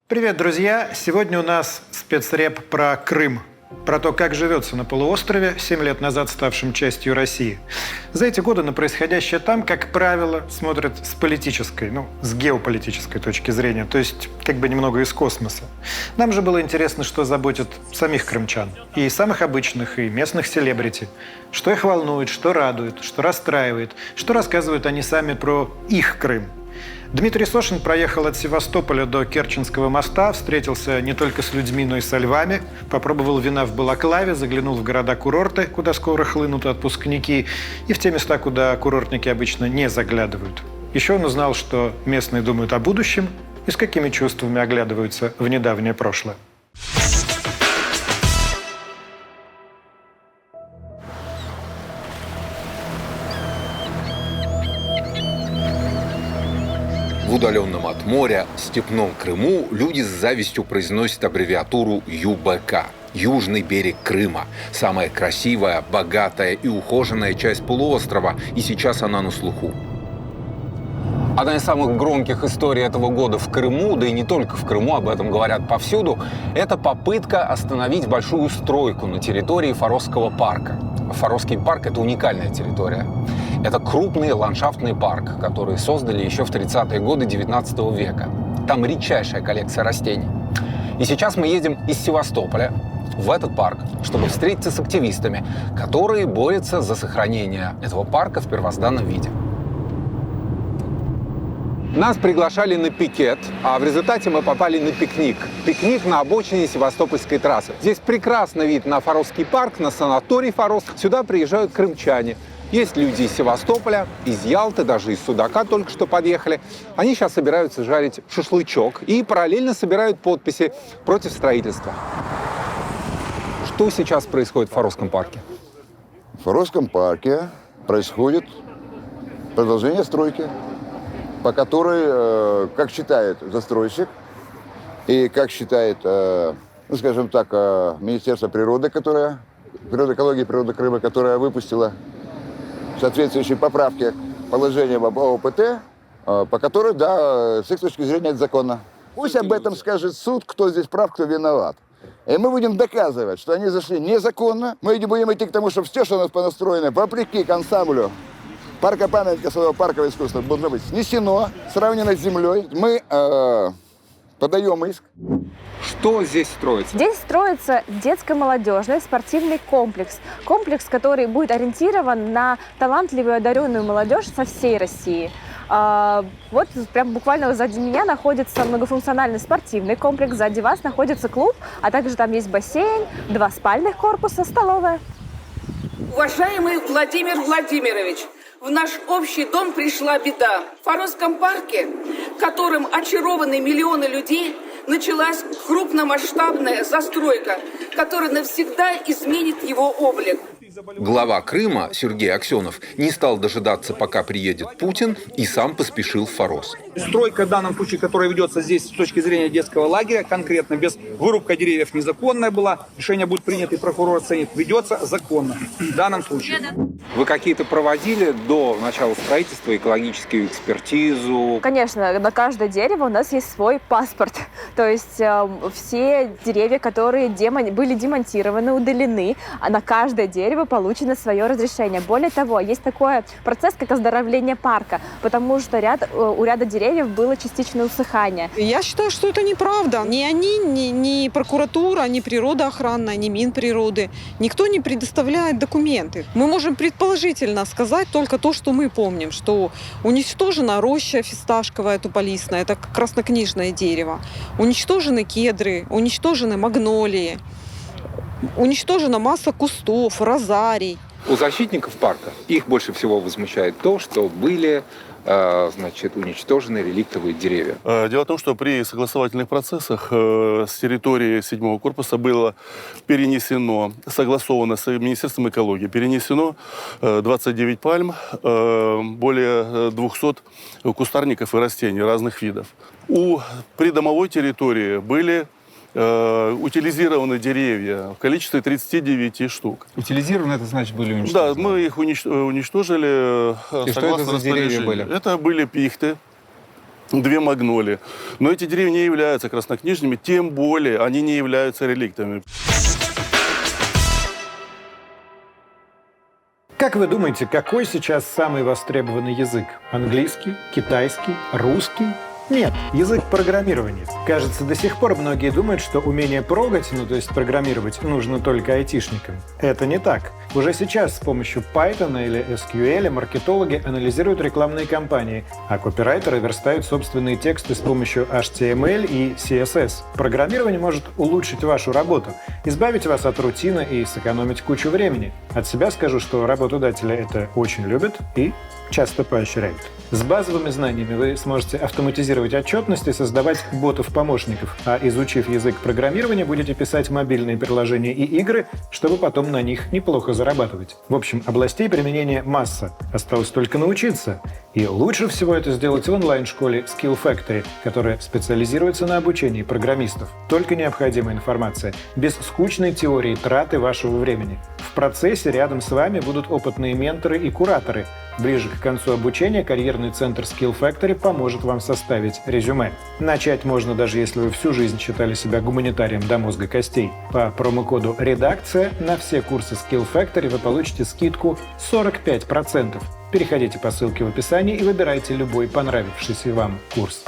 Привет, друзья! Сегодня у нас спецреп про Крым. Про то, как живется на полуострове, 7 лет назад ставшем частью России. За эти годы на происходящее там, как правило, смотрят с политической, с геополитической точки зрения, то есть как бы немного из космоса. Нам же было интересно, что заботит самих крымчан. И самых обычных, и местных селебрити. Что их волнует, что радует, что расстраивает, что рассказывают они сами про их Крым. Дмитрий Сошин проехал от Севастополя до Керченского моста, встретился не только с людьми, но и со львами, попробовал вина в Балаклаве, заглянул в города-курорты, куда скоро хлынут отпускники, и в те места, куда курортники обычно не заглядывают. Еще он узнал, что местные думают о будущем и с какими чувствами оглядываются в недавнее прошлое. В удаленном от моря степном Крыму люди с завистью произносят аббревиатуру ЮБК – Южный берег Крыма. Самая красивая, богатая и ухоженная часть полуострова, и сейчас она на слуху. Одна из самых громких историй этого года в Крыму, да и не только в Крыму, об этом говорят повсюду, это попытка остановить большую стройку на территории Форосского парка. Форосский парк – это уникальная территория. Это крупный ландшафтный парк, который создали еще в 30-е годы 19 века. Там редчайшая коллекция растений. И сейчас мы едем из Севастополя в этот парк, чтобы встретиться с активистами, которые борются за сохранение этого парка в первозданном виде. Нас приглашали на пикет, а в результате мы попали на пикник. Пикник на обочине Севастопольской трассы. Здесь прекрасный вид на Форосский парк, на санаторий Форос. Сюда приезжают крымчане. Есть люди из Севастополя, из Ялты, даже из Судака только что подъехали. Они сейчас собираются жарить шашлычок и параллельно собирают подписи против строительства. Что сейчас происходит в Форосском парке? В Форосском парке происходит продолжение стройки, по которой, как считает застройщик и как считает, скажем так, Министерство природы, экологии и природы Крыма, которое выпустило соответствующие поправки к положениям об ОПТ, по которой, да, с их точки зрения это законно. Пусть об этом скажет суд, кто здесь прав, кто виноват. И мы будем доказывать, что они зашли незаконно. Мы будем идти к тому, чтобы все, что у нас понастроено, вопреки к ансамблю парка-памятника своего паркового искусства, должно быть снесено, сравнено с землей. Мы подаем иск. Что здесь строится? Здесь строится детско-молодежный спортивный комплекс. Комплекс, который будет ориентирован на талантливую и одаренную молодежь со всей России. Вот прям буквально сзади меня находится многофункциональный спортивный комплекс, сзади вас находится клуб, а также там есть бассейн, 2 спальных корпуса, столовая. Уважаемый Владимир Владимирович, в наш общий дом пришла беда. В Форосском парке, которым очарованы миллионы людей, началась крупномасштабная застройка, которая навсегда изменит его облик. Глава Крыма Сергей Аксенов не стал дожидаться, пока приедет Путин, и сам поспешил в Форос. Стройка в данном случае, которая ведется здесь с точки зрения детского лагеря, конкретно без вырубка деревьев незаконная была, решение будет принято и прокурор оценит, ведется законно в данном случае. Вы какие-то проводили до начала строительства экологическую экспертизу? Конечно, на каждое дерево у нас есть свой паспорт. То есть все деревья, которые были демонтированы, удалены, а на каждое дерево получено свое разрешение. Более того, есть такой процесс, как оздоровление парка, потому что у ряда деревьев было частичное усыхание. Я считаю, что это неправда. Ни они, ни прокуратура, ни природоохрана, ни Минприроды. Никто не предоставляет документы. Мы можем предположительно сказать только то, что мы помним, что уничтожена роща фисташковая туполистная, это краснокнижное дерево, уничтожены кедры, уничтожены магнолии, уничтожена масса кустов, розарий. У защитников парка их больше всего возмущает то, что были уничтожены реликтовые деревья. Дело в том, что при согласовательных процессах с территории 7-го корпуса было перенесено, согласовано с Министерством экологии, перенесено 29 пальм, более 200 кустарников и растений разных видов. У придомовой территории были утилизированы деревья в количестве 39 штук. Утилизированы, это значит были уничтожены? Да, мы их уничтожили. И что это за деревья были? Это были пихты, 2 магнолии. Но эти деревья не являются краснокнижными, тем более они не являются реликтами. Как вы думаете, какой сейчас самый востребованный язык? Английский, китайский, русский? Нет, язык программирования. Кажется, до сих пор многие думают, что умение прогать, то есть программировать, нужно только айтишникам. Это не так. Уже сейчас с помощью Python или SQL маркетологи анализируют рекламные кампании, а копирайтеры верстают собственные тексты с помощью HTML и CSS. Программирование может улучшить вашу работу, избавить вас от рутины и сэкономить кучу времени. От себя скажу, что работодатели это очень любят и часто поощряют. С базовыми знаниями вы сможете автоматизировать отчетность и создавать ботов-помощников, а изучив язык программирования, будете писать мобильные приложения и игры, чтобы потом на них неплохо зарабатывать. В общем, областей применения масса. Осталось только научиться. И лучше всего это сделать в онлайн-школе Skill Factory, которая специализируется на обучении программистов. Только необходимая информация, без скучной теории траты вашего времени. В процессе рядом с вами будут опытные менторы и кураторы. Ближе к концу обучения карьерный центр Skill Factory поможет вам составить резюме. Начать можно даже если вы всю жизнь считали себя гуманитарием до мозга костей. По промокоду «Редакция» на все курсы Skill Factory вы получите скидку 45%. Переходите по ссылке в описании и выбирайте любой понравившийся вам курс.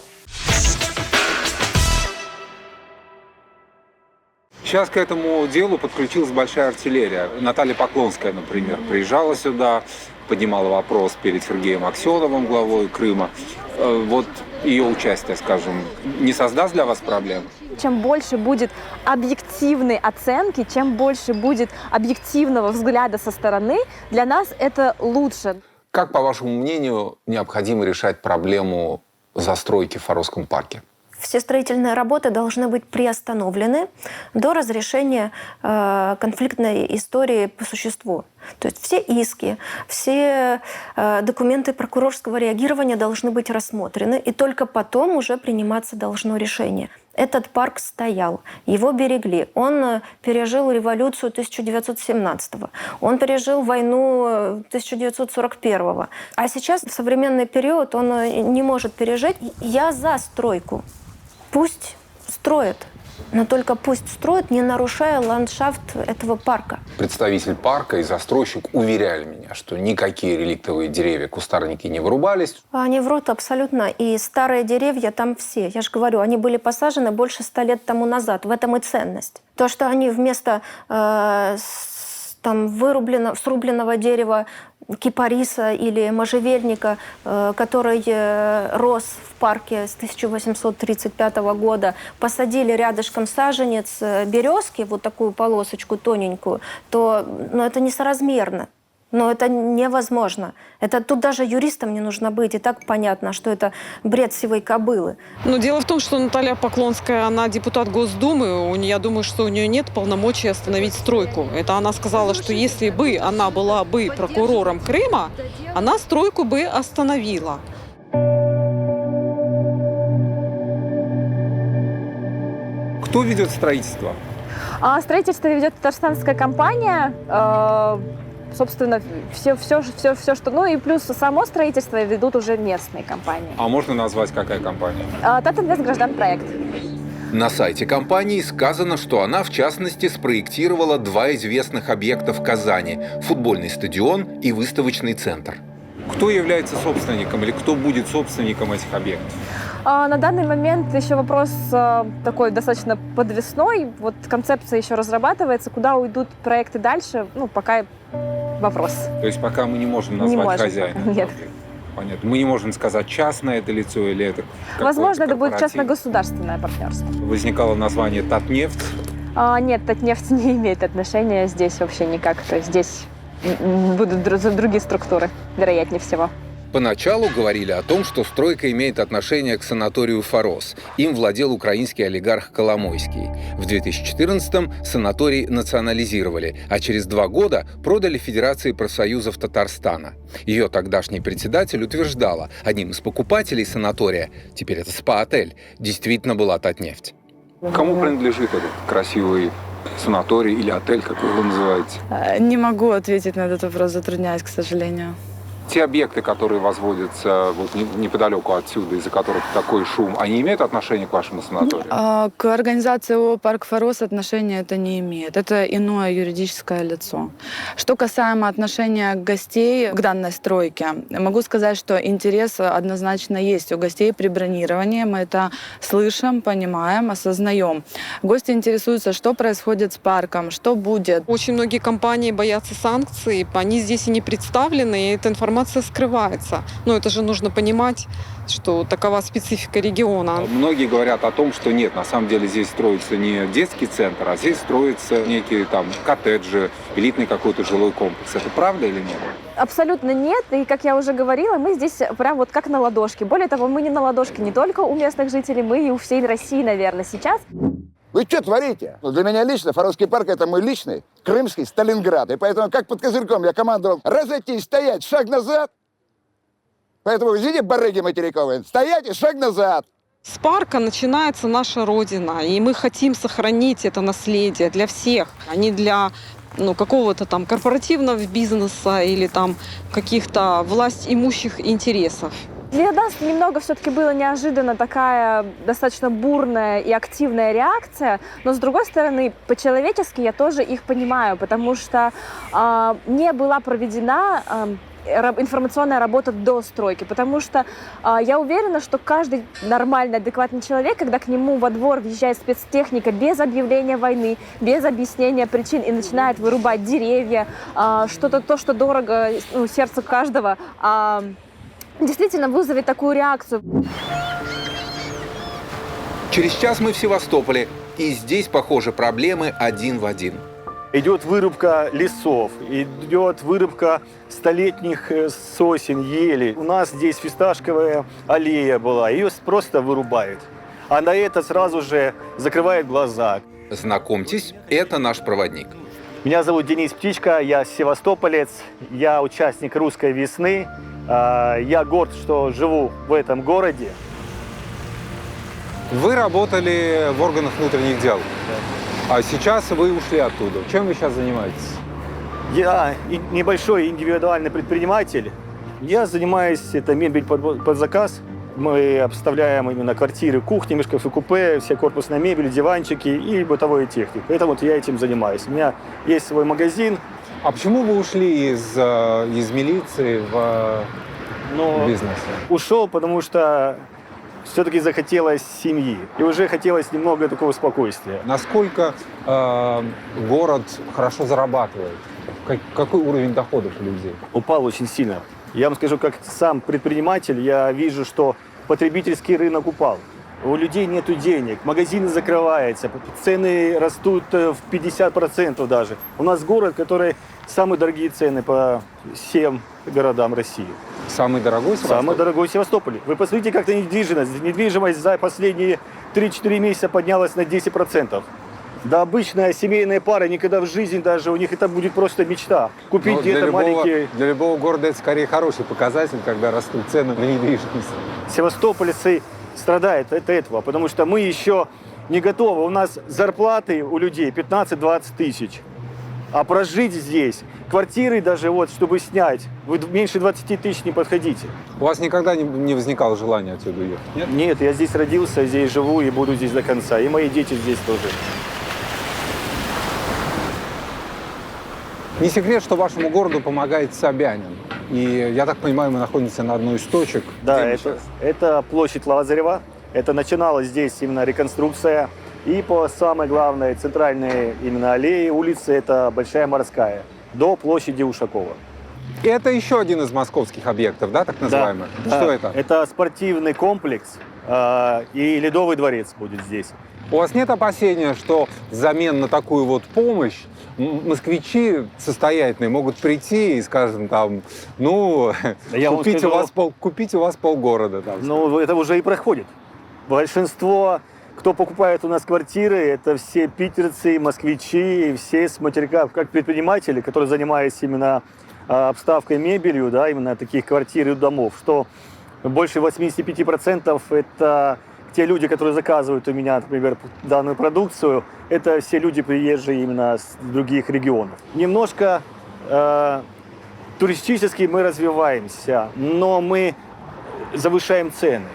Сейчас к этому делу подключилась большая артиллерия. Наталья Поклонская, например, приезжала сюда, поднимала вопрос перед Сергеем Аксеновым, главой Крыма. Вот ее участие, скажем, не создаст для вас проблем? Чем больше будет объективной оценки, чем больше будет объективного взгляда со стороны, для нас это лучше. Как, по вашему мнению, необходимо решать проблему застройки в Форосском парке? Все строительные работы должны быть приостановлены до разрешения конфликтной истории по существу. То есть все иски, все документы прокурорского реагирования должны быть рассмотрены, и только потом уже приниматься должно решение. Этот парк стоял, его берегли. Он пережил революцию 1917-го, он пережил войну 1941-го. А сейчас, в современный период, он не может пережить. Я за стройку. Пусть строят, но только пусть строят, не нарушая ландшафт этого парка. Представитель парка и застройщик уверяли меня, что никакие реликтовые деревья, кустарники не вырубались. Они врут абсолютно. И старые деревья там все. Я же говорю, они были посажены больше 100 лет тому назад. В этом и ценность. То, что они вместо срубленного дерева кипариса или можжевельника, который рос в парке с 1835 года, посадили рядышком саженец березки, вот такую полосочку тоненькую, то это несоразмерно. Но это невозможно. Тут даже юристам не нужно быть. И так понятно, что это бред сивой кобылы. Но дело в том, что Наталья Поклонская, она депутат Госдумы. Я думаю, что у нее нет полномочий остановить стройку. Это она сказала, что если бы она была бы прокурором Крыма, она стройку бы остановила. Кто ведет строительство? Строительство ведет татарстанская компания. Собственно, все, что... и плюс само строительство ведут уже местные компании. А можно назвать, какая компания? Татинвестгражданпроект. На сайте компании сказано, что она, в частности, спроектировала 2 известных объекта в Казани – футбольный стадион и выставочный центр. Кто является собственником или кто будет собственником этих объектов? На данный момент еще вопрос такой достаточно подвесной. Вот концепция еще разрабатывается. Куда уйдут проекты дальше, пока вопрос. То есть пока мы не можем назвать хозяина? Нет. Понятно. Мы не можем сказать, частное это лицо или это возможно, это будет частно-государственное партнерство. Возникало название «Татнефть». Нет, Татнефть не имеет отношения здесь вообще никак. То есть здесь будут другие структуры, вероятнее всего. Поначалу говорили о том, что стройка имеет отношение к санаторию «Форос». Им владел украинский олигарх Коломойский. В 2014-м санаторий национализировали, а через 2 года продали Федерации профсоюзов Татарстана. Ее тогдашний председатель утверждала, одним из покупателей санатория, теперь это спа-отель, действительно была Татнефть. Кому принадлежит этот красивый санаторий или отель, как вы его называете? Не могу ответить на этот вопрос, затрудняюсь, к сожалению. Те объекты, которые возводятся вот неподалеку отсюда, из-за которых такой шум, они имеют отношение к вашему санаторию? К организации ООО «Парк Форос» отношения это не имеет. Это иное юридическое лицо. Что касаемо отношения гостей к данной стройке, могу сказать, что интерес однозначно есть у гостей при бронировании. Мы это слышим, понимаем, осознаем. Гости интересуются, что происходит с парком, что будет. Очень многие компании боятся санкций, они здесь и не представлены, и эта информация скрывается. Но это же нужно понимать, что такова специфика региона. Многие говорят о том, что нет, на самом деле здесь строится не детский центр, а здесь строятся некие там коттеджи, элитный какой-то жилой комплекс. Это правда или нет? Абсолютно нет. И, как я уже говорила, мы здесь прям вот как на ладошке. Более того, мы не на ладошке не только у местных жителей, мы и у всей России, наверное, сейчас. Вы что творите? Ну, для меня лично Форосский парк – это мой личный крымский Сталинград. И поэтому, как под козырьком, я командовал разойтись, стоять, шаг назад. Поэтому, видите, барыги материковые, стоять и шаг назад. С парка начинается наша Родина, и мы хотим сохранить это наследие для всех, а не для какого-то там корпоративного бизнеса или там каких-то власть имущих интересов. Для нас немного все-таки было неожиданно такая достаточно бурная и активная реакция, но, с другой стороны, по-человечески я тоже их понимаю, потому что не была проведена информационная работа до стройки, потому что я уверена, что каждый нормальный, адекватный человек, когда к нему во двор въезжает спецтехника без объявления войны, без объяснения причин и начинает вырубать деревья, что-то то, что дорого сердцу каждого, действительно вызовет такую реакцию. Через час мы в Севастополе, и здесь, похоже, проблемы один в один. Идет вырубка лесов, идет вырубка столетних сосен, елей. У нас здесь фисташковая аллея была, ее просто вырубают. А на это сразу же закрывает глаза. Знакомьтесь, это наш проводник. Меня зовут Денис Птичка, я севастополец, я участник «Русской весны». Я горд, что живу в этом городе. Вы работали в органах внутренних дел, а сейчас вы ушли оттуда. Чем вы сейчас занимаетесь? Я небольшой индивидуальный предприниматель. Я занимаюсь, это мебель под заказ. Мы обставляем именно квартиры, кухни, мешков купе, вся корпусная мебель, диванчики и бытовой техники. Поэтому вот я этим занимаюсь. У меня есть свой магазин. А почему вы ушли из милиции в бизнес? Ушел, потому что все-таки захотелось семьи. И уже хотелось немного такого спокойствия. Насколько город хорошо зарабатывает? Какой уровень доходов у людей? Упал очень сильно. Я вам скажу, как сам предприниматель, я вижу, что потребительский рынок упал. У людей нет денег, магазины закрываются, цены растут в 50% даже. У нас город, который самые дорогие цены по всем городам России. Самый дорогой Севастополь? Самый дорогой Севастополь. Вы посмотрите, как-то недвижимость. Недвижимость за последние 3-4 месяца поднялась на 10%. Да обычная семейная пара никогда в жизни даже, у них это будет просто мечта. Купить где-то маленький... Для любого города это скорее хороший показатель, когда растут цены на недвижимость. Севастопольцы страдают от этого, потому что мы еще не готовы. У нас зарплаты у людей 15-20 тысяч. А прожить здесь, квартиры даже вот, чтобы снять, вы меньше 20 тысяч не подходите. У вас никогда не возникало желания отсюда уехать? Нет? Нет, я здесь родился, здесь живу и буду здесь до конца. И мои дети здесь тоже. Не секрет, что вашему городу помогает Собянин. И, я так понимаю, мы находимся на одной из точек. Да, это площадь Лазарева. Это начиналась здесь именно реконструкция. И по самой главной центральной именно аллее улицы, это Большая Морская, до площади Ушакова. Это еще один из московских объектов, да, так называемых? Да, что да. это? Это спортивный комплекс и Ледовый дворец будет здесь. У вас нет опасения, что взамен на такую вот помощь москвичи состоятельные могут прийти и, скажем, там, купить у вас полгорода? Там, ну, это уже и происходит. Большинство, кто покупает у нас квартиры, это все питерцы, москвичи, все с материка, как предприниматели, которые занимаются именно обставкой мебелью, да, именно таких квартир и домов, что больше 85% это те люди, которые заказывают у меня, например, данную продукцию, это все люди, приезжие именно с других регионов. Немножко туристически мы развиваемся, но мы завышаем цены.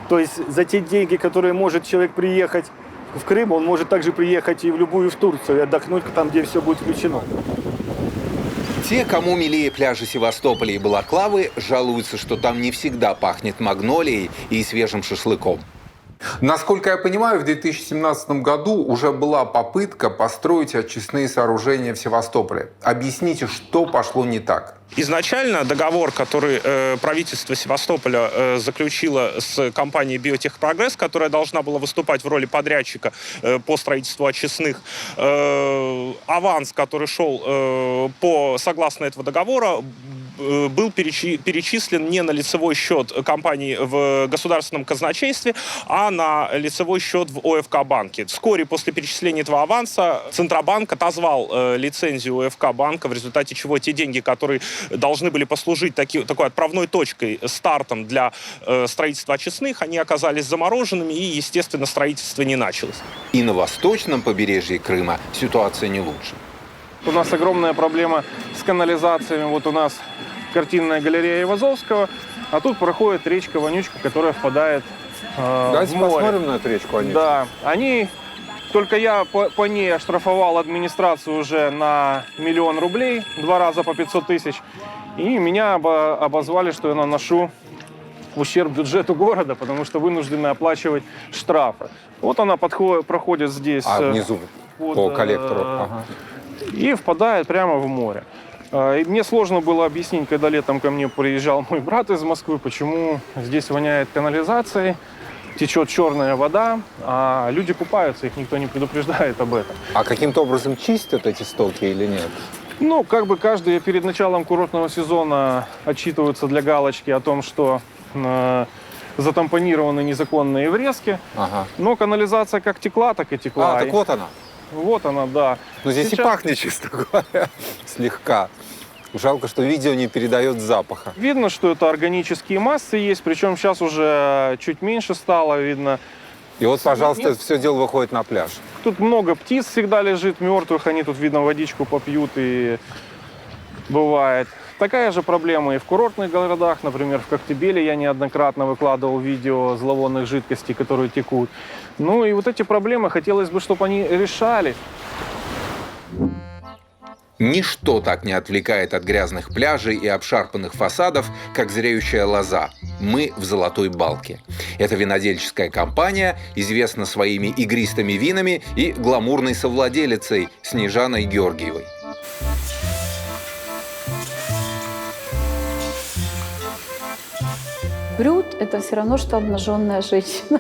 То есть за те деньги, которые может человек приехать в Крым, он может также приехать и в любую в Турцию и отдохнуть там, где все будет включено. Те, кому милее пляжи Севастополя и Балаклавы, жалуются, что там не всегда пахнет магнолией и свежим шашлыком. Насколько я понимаю, в 2017 году уже была попытка построить очистные сооружения в Севастополе. Объясните, что пошло не так? Изначально договор, который правительство Севастополя заключило с компанией «Биотехпрогресс», которая должна была выступать в роли подрядчика по строительству очистных, аванс, который шел согласно этого договора, был перечислен не на лицевой счет компании в государственном казначействе, а на лицевой счет в ОФК-банке. Вскоре после перечисления этого аванса Центробанк отозвал лицензию ОФК-банка, в результате чего те деньги, которые должны были послужить такой отправной точкой, стартом для строительства очистных, они оказались замороженными, и, естественно, строительство не началось. И на восточном побережье Крыма ситуация не лучше. У нас огромная проблема с канализациями. Вот у нас картинная галерея Ивазовского, а тут проходит речка Вонючка, которая впадает Давайте в море. посмотрим на эту речку Вонючку. Да, только я по ней оштрафовал администрацию уже на 1 000 000 рублей, 2 раза по 500 000, и меня обозвали, что я наношу ущерб бюджету города, потому что вынуждены оплачивать штрафы. Вот она проходит здесь. А внизу, по коллектору. Ага. И впадает прямо в море. И мне сложно было объяснить, когда летом ко мне приезжал мой брат из Москвы, почему здесь воняет канализацией, течет черная вода, а люди купаются, их никто не предупреждает об этом. А каким-то образом чистят эти стоки или нет? Ну, как бы каждый перед началом курортного сезона отчитываются для галочки о том, что затампонированы незаконные врезки. Ага. Но канализация как текла, так и текла. А, так вот она. Вот она, да. Но здесь Сейчас и пахнет, честно говоря, слегка. Жалко, что видео не передает запаха. Видно, что это органические массы есть, причем сейчас уже чуть меньше стало видно. И вот, пожалуйста, все дело выходит на пляж. Тут много птиц всегда лежит, мертвых, они тут, видно, водичку попьют, и бывает. Такая же проблема и в курортных городах, например, в Коктебеле я неоднократно выкладывал видео зловонных жидкостей, которые текут. Ну и вот эти проблемы хотелось бы, чтобы они решались. Ничто так не отвлекает от грязных пляжей и обшарпанных фасадов, как зреющая лоза. Мы в Золотой Балке. Эта винодельческая компания известна своими игристыми винами и гламурной совладелицей Снежаной Георгиевой. Брют – это все равно, что обнаженная женщина.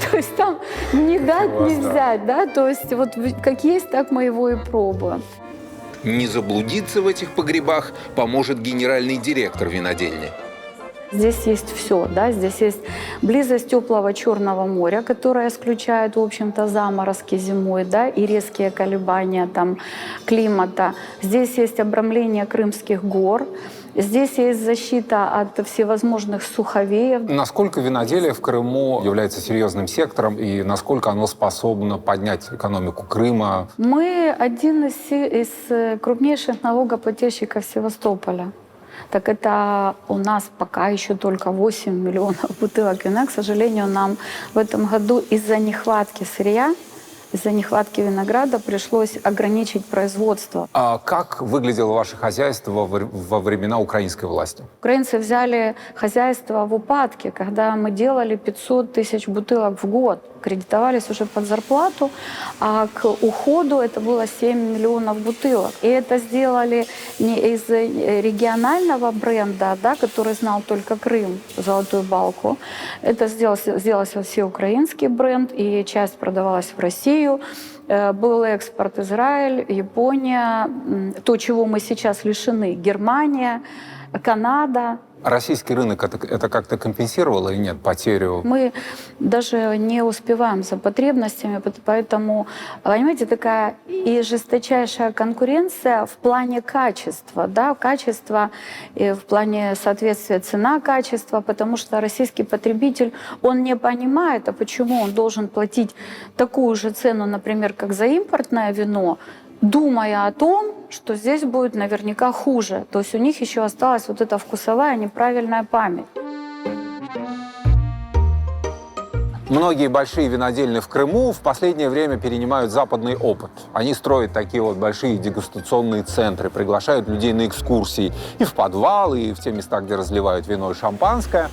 То есть там не дать, не взять, да? То есть вот как есть, так мы его и пробуем. Не заблудиться в этих погребах поможет генеральный директор винодельни. Здесь есть все, да, здесь есть близость теплого Черного моря, которое исключает, в общем-то, заморозки зимой, да, и резкие колебания там климата. Здесь есть обрамление Крымских гор. Здесь есть защита от всевозможных суховеев. Насколько виноделие в Крыму является серьезным сектором и насколько оно способно поднять экономику Крыма? Мы один из крупнейших налогоплательщиков Севастополя. Так это у нас пока еще только 8 миллионов бутылок вина. К сожалению, нам в этом году из-за нехватки сырья, из-за нехватки винограда пришлось ограничить производство. А как выглядело ваше хозяйство во времена украинской власти? Украинцы взяли хозяйство в упадке, когда мы делали 500 000 бутылок в год. Кредитовались уже под зарплату, а к уходу это было 7 миллионов бутылок. И это сделали не из регионального бренда, да, который знал только Крым, Золотую Балку. Это сделался всеукраинский бренд, и часть продавалась в Россию. Был экспорт Израиль, Япония, то, чего мы сейчас лишены, Германия, Канада. Российский рынок это как-то компенсировало или нет потерю? Мы даже не успеваем за потребностями, поэтому, понимаете, такая и жесточайшая конкуренция в плане качества, да, качества и в плане соответствия цена-качество, потому что российский потребитель, он не понимает, а почему он должен платить такую же цену, например, как за импортное вино, думая о том, что здесь будет наверняка хуже. То есть у них еще осталась вот эта вкусовая неправильная память. Многие большие винодельни в Крыму в последнее время перенимают западный опыт. Они строят такие вот большие дегустационные центры, приглашают людей на экскурсии и в подвалы, и в те места, где разливают вино и шампанское.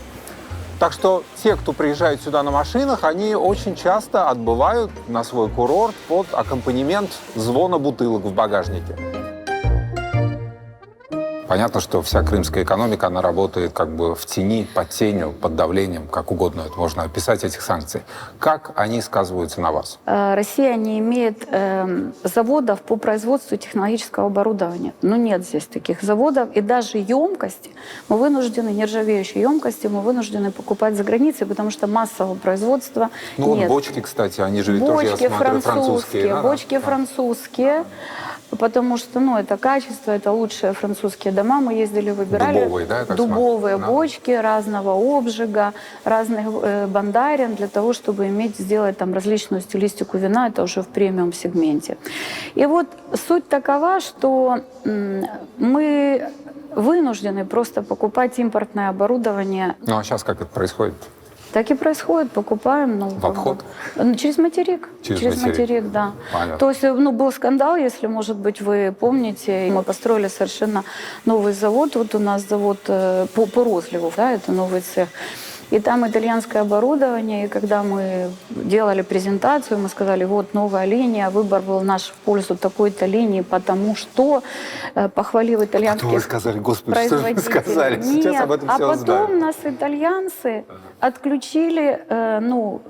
Так что те, кто приезжают сюда на машинах, они очень часто отбывают на свой курорт под аккомпанемент звона бутылок в багажнике. Понятно, что вся крымская экономика, она работает как бы в тени, под тенью, под давлением, как угодно это можно описать, этих санкций. Как они сказываются на вас? Россия не имеет заводов по производству технологического оборудования. Но нет здесь таких заводов. И даже емкости мы вынуждены, нержавеющие емкости, мы вынуждены покупать за границей, потому что массового производства Ну нет. вот бочки, кстати, они же ведь тоже, я смотрю, французские. Бочки французские. Потому что, это качество, это лучшие французские дома. Мы ездили, выбирали Дубовые, да, я так дубовые смотрю? бочки разного обжига, разных бандарин, для того, чтобы сделать там различную стилистику вина, это уже в премиум-сегменте. И вот суть такова, что мы вынуждены просто покупать импортное оборудование. Ну а сейчас как это происходит? Так и происходит, покупаем. В обход? Через материк. Через материк, да. Понятно. То есть, был скандал, если, может быть, вы помните. Мы построили совершенно новый завод. Вот у нас завод по розливу, да, это новый цех. И там итальянское оборудование, и когда мы делали презентацию, мы сказали, вот новая линия, выбор был наш в пользу такой-то линии, потому что похвалил итальянских Вы сказали, господи, что же вы производителей. сказали? Нет, Сейчас об этом а все потом узнаю. нас итальянцы отключили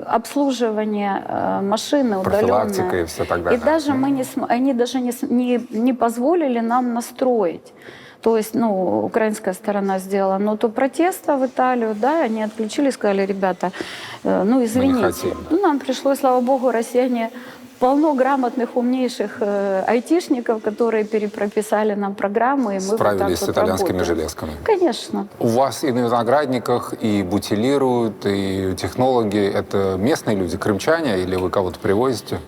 обслуживание машины Профилактика удаленное. и все так далее. И даже они даже не позволили нам настроить. То есть, украинская сторона сделала ноту протеста в Италию, да, они отключили, сказали, ребята, извините. Нам пришлось, слава богу, россияне полно грамотных, умнейших айтишников, которые перепрописали нам программы. И мы Справились вот с итальянскими работаем. железками. Конечно. У вас и на виноградниках, и бутилируют, и технологи. Это местные люди, крымчане, или вы кого-то привозите?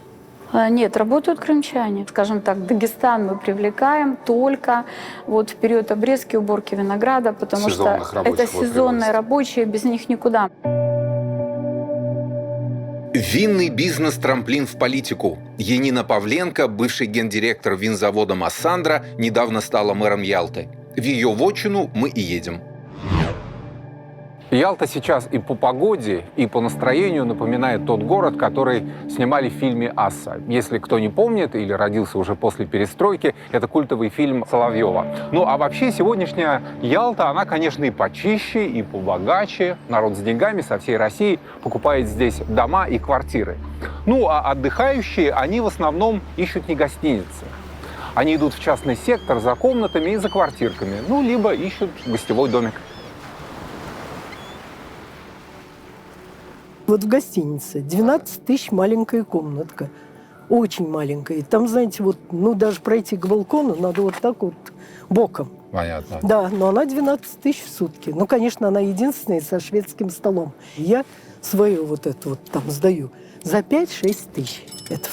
Нет, работают крымчане. Скажем так, Дагестан мы привлекаем только в период обрезки, уборки винограда, потому что это сезонные рабочие, без них никуда. Винный бизнес – трамплин в политику. Янина Павленко, бывший гендиректор винзавода «Массандра», недавно стала мэром Ялты. В ее вотчину мы и едем. Ялта сейчас и по погоде, и по настроению напоминает тот город, который снимали в фильме «Асса». Если кто не помнит или родился уже после перестройки, это культовый фильм Соловьева. Ну а вообще сегодняшняя Ялта, она, конечно, и почище, и побогаче. Народ с деньгами со всей России покупает здесь дома и квартиры. Ну а отдыхающие, они в основном ищут не гостиницы. Они идут в частный сектор за комнатами и за квартирками. Либо ищут гостевой домик. Вот в гостинице 12 тысяч маленькая комнатка. Очень маленькая. Там, знаете, даже пройти к балкону надо вот так вот боком. Понятно. Да, но она 12 тысяч в сутки. Конечно, она единственная со шведским столом. Я свою там сдаю за 5-6 тысяч. Это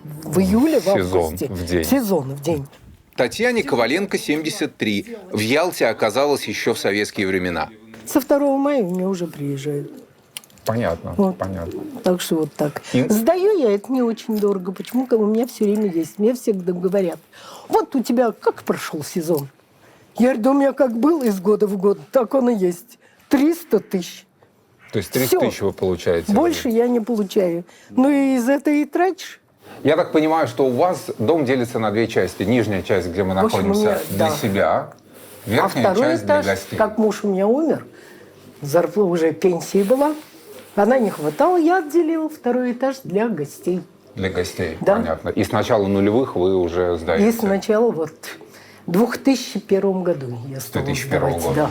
в июле, в августе. В день. Сезон в день. Татьяне Коваленко 73. В Ялте оказалась еще в советские времена. Со 2 мая у меня уже приезжают. Понятно, понятно. Так что вот так. Сдаю я это не очень дорого. Почему? У меня все время есть. Мне всегда говорят, вот у тебя как прошел сезон? Я говорю, да у меня как был из года в год, так он и есть. 300 тысяч. То есть 300 тысяч вы получаете? Больше я не получаю. И из этого и тратишь. Я так понимаю, что у вас дом делится на 2 части. Нижняя часть, где мы находимся, для себя. Верхняя второй часть этаж, для гостей. как муж у меня умер, зарплата уже пенсии была, она не хватала, я отделила 2 этаж для гостей. Для гостей, да. Понятно. И с начала нулевых вы уже сдаете? И сначала в 2001 году я стала 2001 года. Да.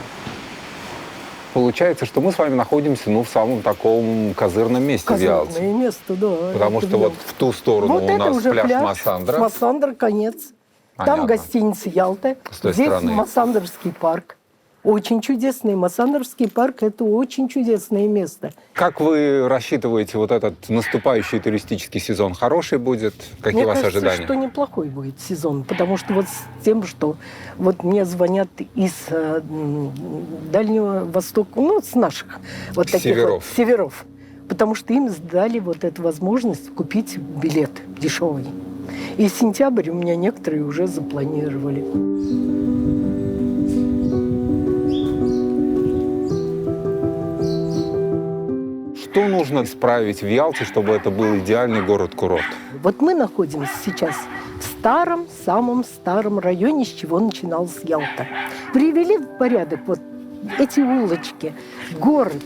Получается, что мы с вами находимся в самом таком козырном месте в Ялте. Козырное место, да. Потому что в ту сторону у нас пляж Массандра. Массандра, конец. Понятно. Там гостиница Ялта. С той Здесь стороны. Массандровский парк. Очень чудесный. Массандровский парк – это очень чудесное место. Как вы рассчитываете вот этот наступающий туристический сезон? Хороший будет? Какие Мне у вас кажется, ожидания? что неплохой будет сезон, потому что вот с тем, что вот мне звонят из Дальнего Востока, ну, с наших вот таких Северов. вот северов, потому что им сдали вот эту возможность купить билет дешевый. И сентябрь у меня некоторые уже запланировали. Что нужно исправить в Ялте, чтобы это был идеальный город-курорт? Вот мы находимся сейчас в старом, самом старом районе, с чего начиналась Ялта. Привели в порядок вот эти улочки, город,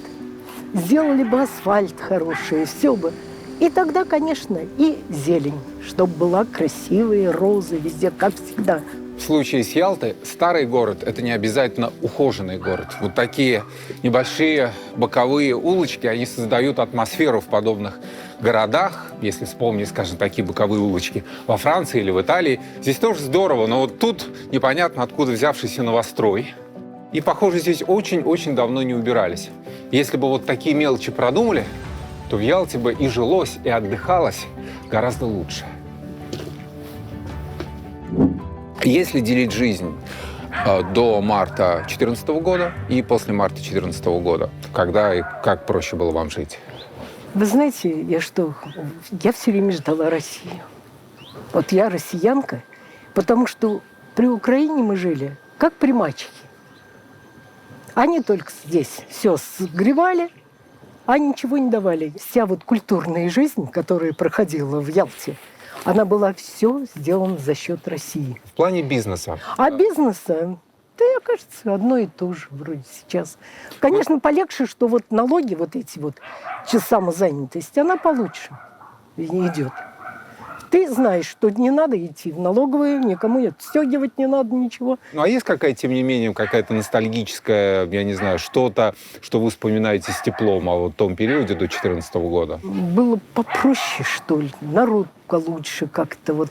сделали бы асфальт хороший, все бы. И тогда, конечно, и зелень, чтобы была красивые розы везде, как всегда. В случае с Ялтой старый город – это не обязательно ухоженный город. Вот такие небольшие боковые улочки, они создают атмосферу в подобных городах. Если вспомнить, скажем, такие боковые улочки во Франции или в Италии, здесь тоже здорово, но вот тут непонятно, откуда взявшийся новострой. И, похоже, здесь очень-очень давно не убирались. Если бы вот такие мелочи продумали, то в Ялте бы и жилось, и отдыхалось гораздо лучше. Если делить жизнь до марта 2014 года и после марта 2014 года, когда и как проще было вам жить? Вы знаете, я все время ждала Россию. Вот я россиянка, потому что при Украине мы жили как при мачехе. Они только здесь все сгревали, а ничего не давали. Вся вот культурная жизнь, которая проходила в Ялте, она была все сделана за счет России. В плане бизнеса? А бизнеса, да, кажется, одно и то же вроде сейчас. Конечно, полегче, что вот налоги, вот эти вот, самозанятость, она получше идет. Ты знаешь, что не надо идти в налоговую, никому отстегивать не надо ничего. Ну, а есть какая-то, тем не менее, какая-то ностальгическая, я не знаю, что-то, что вы вспоминаете с теплом о том периоде до 2014 года? Было попроще, что ли. Народ получше как-то вот.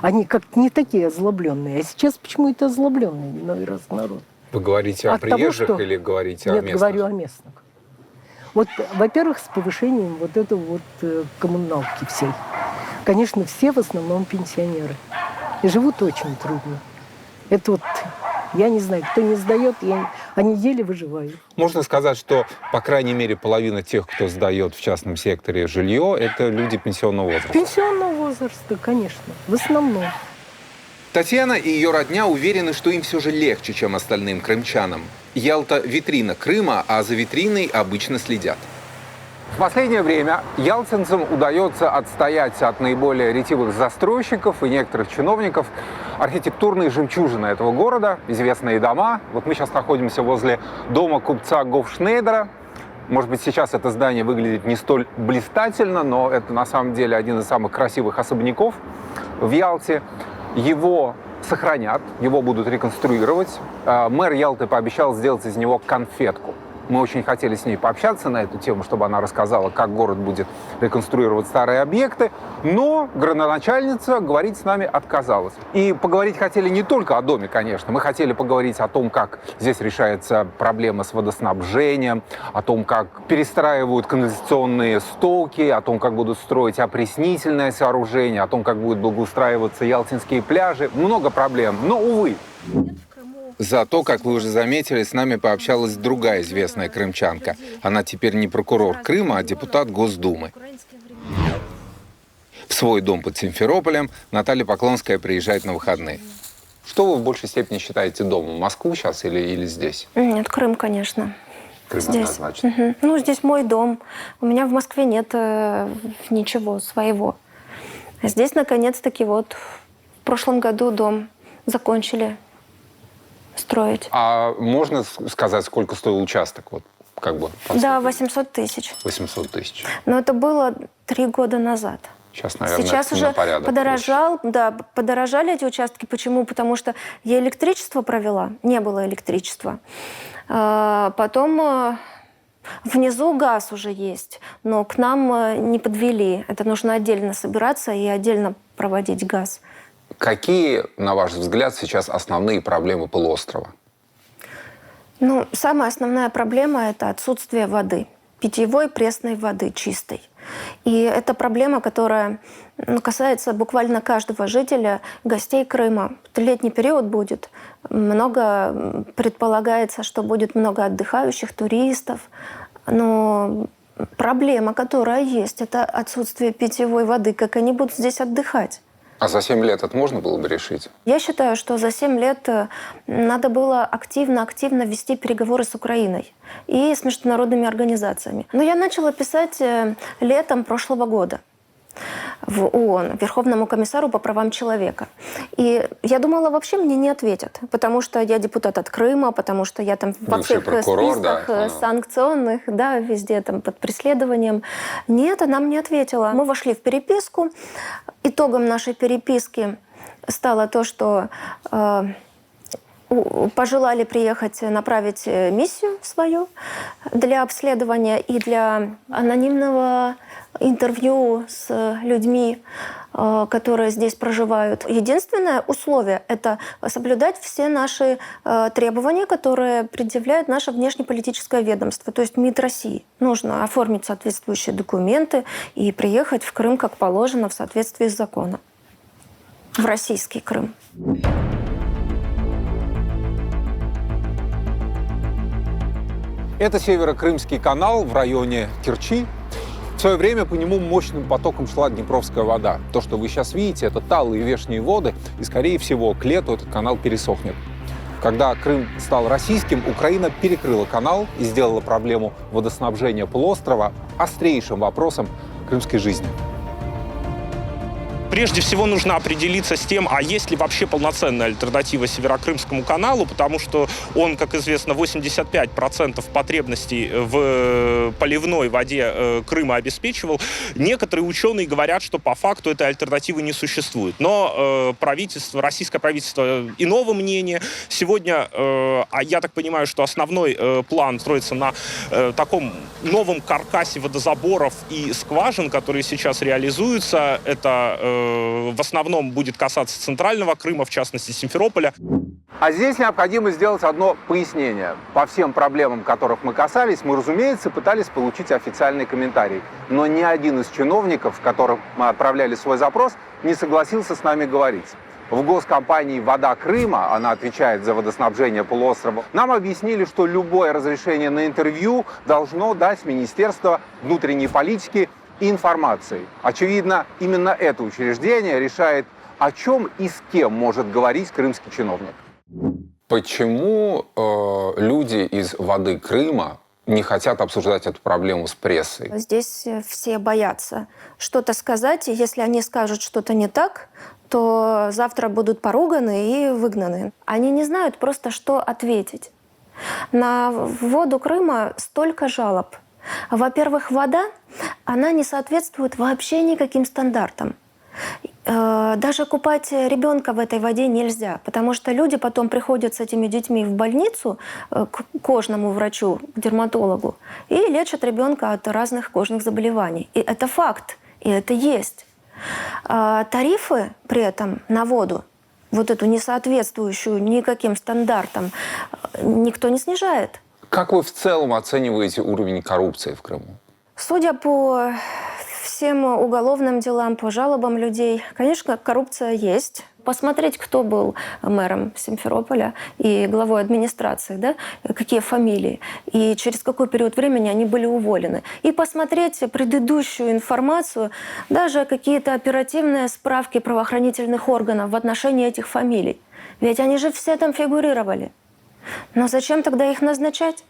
Они как-то не такие озлобленные. А сейчас почему-то озлобленный иной раз народ. Вы говорите о приезжих или говорите о местных? Нет, говорю о местных. Вот, во-первых, с повышением вот этого вот коммуналки всей. Конечно, все в основном пенсионеры. И живут очень трудно. Это вот, я не знаю, кто не сдает, они еле выживают. Можно сказать, что, по крайней мере, половина тех, кто сдает в частном секторе жилье, это люди пенсионного возраста. Пенсионного возраста, конечно, в основном. Татьяна и ее родня уверены, что им все же легче, чем остальным крымчанам. Ялта – витрина Крыма, а за витриной обычно следят. В последнее время ялтинцам удается отстоять от наиболее ретивых застройщиков и некоторых чиновников архитектурные жемчужины этого города, известные дома. Вот мы сейчас находимся возле дома купца Гофшнейдера. Может быть, сейчас это здание выглядит не столь блистательно, но это на самом деле один из самых красивых особняков в Ялте. Его сохранят, его будут реконструировать. Мэр Ялты пообещал сделать из него конфетку. Мы очень хотели с ней пообщаться на эту тему, чтобы она рассказала, как город будет реконструировать старые объекты. Но градоначальница говорить с нами отказалась. И поговорить хотели не только о доме, конечно. Мы хотели поговорить о том, как здесь решается проблема с водоснабжением, о том, как перестраивают канализационные стоки, о том, как будут строить опреснительное сооружение, о том, как будут благоустраиваться ялтинские пляжи. Много проблем, но, увы. Зато, как вы уже заметили, с нами пообщалась другая известная крымчанка. Она теперь не прокурор Крыма, а депутат Госдумы. В свой дом под Симферополем Наталья Поклонская приезжает на выходные. Что вы в большей степени считаете домом? Москву сейчас или здесь? Нет, Крым, конечно. Крым здесь. однозначно. Угу. Ну, здесь мой дом. У меня в Москве нет ничего своего. А здесь, наконец-таки, вот в прошлом году дом закончили строить. А можно сказать, сколько стоил участок? Вот, как бы, да, 800 тысяч. 800 тысяч. Но это было 3 года назад. Сейчас, наверное, сейчас уже подорожали эти участки. Почему? Потому что я электричество провела, не было электричества. Потом внизу газ уже есть, но к нам не подвели. Это нужно отдельно собираться и отдельно проводить газ. Какие, на ваш взгляд, сейчас основные проблемы полуострова? Ну, самая основная проблема – это отсутствие воды. Питьевой пресной воды чистой. И это проблема, которая касается буквально каждого жителя, гостей Крыма. Летний период будет. Предполагается, что будет много отдыхающих, туристов. Но проблема, которая есть, это отсутствие питьевой воды. Как они будут здесь отдыхать? А за 7 лет это можно было бы решить? Я считаю, что за 7 лет надо было активно вести переговоры с Украиной и с международными организациями. Но я начала писать летом прошлого года в ООН, Верховному комиссару по правам человека. И я думала, вообще мне не ответят, потому что я депутат от Крыма, потому что я там во всех списках санкционных, да, везде там под преследованием. Нет, она мне ответила. Мы вошли в переписку. Итогом нашей переписки стало то, что пожелали приехать, направить миссию свою для обследования и для анонимного интервью с людьми, которые здесь проживают. Единственное условие – это соблюдать все наши требования, которые предъявляет наше внешнеполитическое ведомство, то есть МИД России. Нужно оформить соответствующие документы и приехать в Крым, как положено, в соответствии с законом. В российский Крым. Это Северо-Крымский канал в районе Керчи. В свое время по нему мощным потоком шла Днепровская вода. То, что вы сейчас видите, это талые вешние воды, и, скорее всего, к лету этот канал пересохнет. Когда Крым стал российским, Украина перекрыла канал и сделала проблему водоснабжения полуострова острейшим вопросом крымской жизни. Прежде всего нужно определиться с тем, а есть ли вообще полноценная альтернатива Северокрымскому каналу, потому что он, как известно, 85% потребностей в поливной воде Крыма обеспечивал. Некоторые ученые говорят, что по факту этой альтернативы не существует. Но российское правительство иного мнения. Сегодня, я так понимаю, что основной план строится на таком новом каркасе водозаборов и скважин, которые сейчас реализуются. Это в основном будет касаться центрального Крыма, в частности Симферополя. А здесь необходимо сделать одно пояснение. По всем проблемам, которых мы касались, мы, разумеется, пытались получить официальный комментарий. Но ни один из чиновников, которым мы отправляли свой запрос, не согласился с нами говорить. В госкомпании «Вода Крыма», она отвечает за водоснабжение полуострова, нам объяснили, что любое разрешение на интервью должно дать Министерство внутренней политики и информации. Очевидно, именно это учреждение решает, о чем и с кем может говорить крымский чиновник. Почему люди из «Воды Крыма» не хотят обсуждать эту проблему с прессой? Здесь все боятся что-то сказать, и если они скажут что-то не так, то завтра будут поруганы и выгнаны. Они не знают просто, что ответить. На воду Крыма столько жалоб. Во-первых, вода, она не соответствует вообще никаким стандартам. Даже купать ребенка в этой воде нельзя, потому что люди потом приходят с этими детьми в больницу к кожному врачу, к дерматологу, и лечат ребенка от разных кожных заболеваний. И это факт, и это есть. Тарифы при этом на воду, вот эту несоответствующую никаким стандартам, никто не снижает. Как вы в целом оцениваете уровень коррупции в Крыму? Судя по всем уголовным делам, по жалобам людей, конечно, коррупция есть. Посмотреть, кто был мэром Симферополя и главой администрации, да, какие фамилии, и через какой период времени они были уволены. И посмотреть предыдущую информацию, даже какие-то оперативные справки правоохранительных органов в отношении этих фамилий. Ведь они же все там фигурировали. Но зачем тогда их назначать?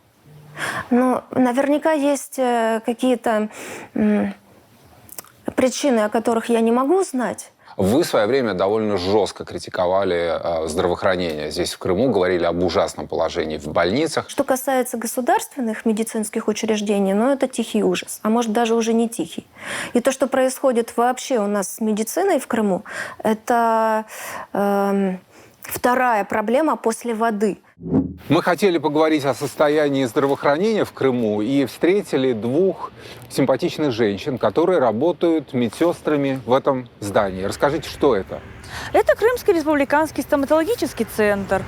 Ну, наверняка есть какие-то причины, о которых я не могу знать. Вы в свое время довольно жестко критиковали здравоохранение здесь, в Крыму, говорили об ужасном положении в больницах. Что касается государственных медицинских учреждений, ну, это тихий ужас, а может, даже уже не тихий. И то, что происходит вообще у нас с медициной в Крыму, это вторая проблема после воды. Мы хотели поговорить о состоянии здравоохранения в Крыму и встретили двух симпатичных женщин, которые работают медсестрами в этом здании. Расскажите, что это? Это Крымский республиканский стоматологический центр.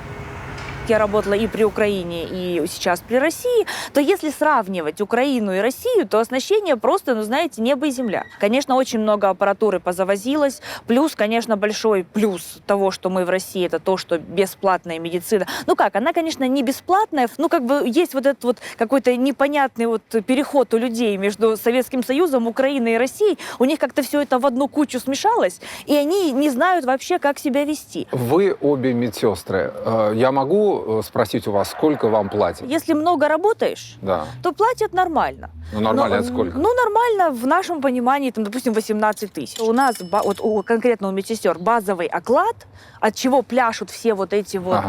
Я работала и при Украине, и сейчас при России. То если сравнивать Украину и Россию, то оснащение просто, ну, знаете, небо и земля. Конечно, очень много аппаратуры позавозилось. Плюс, конечно, большой плюс того, что мы в России, это то, что бесплатная медицина. Ну как, она, конечно, не бесплатная. Ну, как бы есть вот этот вот какой-то непонятный вот переход у людей между Советским Союзом, Украиной и Россией. У них как-то все это в одну кучу смешалось, и они не знают вообще, как себя вести. Вы обе медсестры. Я могу спросить у вас, сколько вам платят? Если много работаешь, Да. то платят нормально. Ну, нормально это сколько? Ну, нормально в нашем понимании, там, допустим, 18 тысяч. У нас, вот конкретно у медсестер, базовый оклад, от чего пляшут все вот эти вот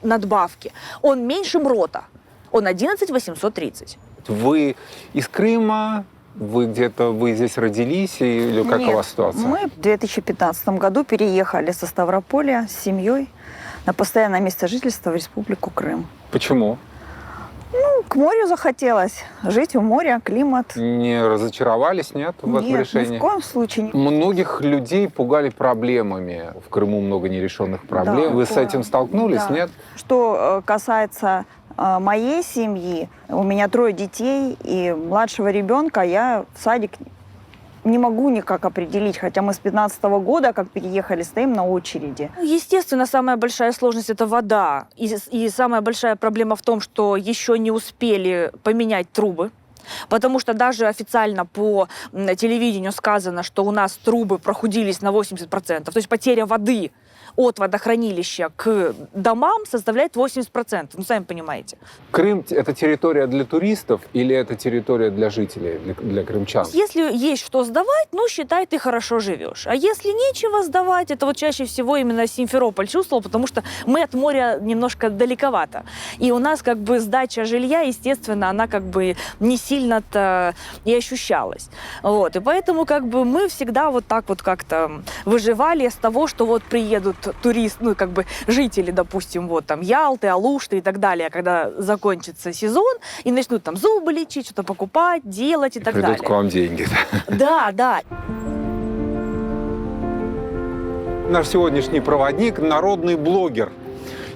надбавки, он меньше МРОТа. Он 11 830. Вы из Крыма? Вы здесь родились или как у вас ситуация? Мы в 2015 году переехали со Ставрополя с семьей на постоянное место жительства в Республику Крым. Почему? Ну, к морю захотелось. Жить у моря, климат. Не разочаровались, нет, в этом решении? Нет, ни в коем случае. Многих людей пугали проблемами. В Крыму много нерешенных проблем. Да, Вы с этим столкнулись, да. нет? Что касается моей семьи, у меня 3 детей, и младшего ребенка я в садик не могу никак определить, хотя мы с 2015 года, как переехали, стоим на очереди. Естественно, самая большая сложность – это вода. И самая большая проблема в том, что еще не успели поменять трубы. Потому что даже официально по телевидению сказано, что у нас трубы прохудились на 80%. То есть потеря воды от водохранилища к домам составляет 80%. Ну, сами понимаете. Крым – это территория для туристов или это территория для жителей, для крымчан? Если есть что сдавать, ну, считай, ты хорошо живешь. А если нечего сдавать, это вот чаще всего именно Симферополь чувствовал, потому что мы от моря немножко далековато. И у нас как бы сдача жилья, естественно, она как бы не сильно-то и ощущалась. Вот. И поэтому как бы мы всегда вот так вот как-то выживали с того, что вот приедут турист, ну, как бы жители, допустим, вот там Ялты, Алушты и так далее, когда закончится сезон, и начнут там зубы лечить, что-то покупать, делать и так далее. Придут к вам деньги. Да, да. Наш сегодняшний проводник – народный блогер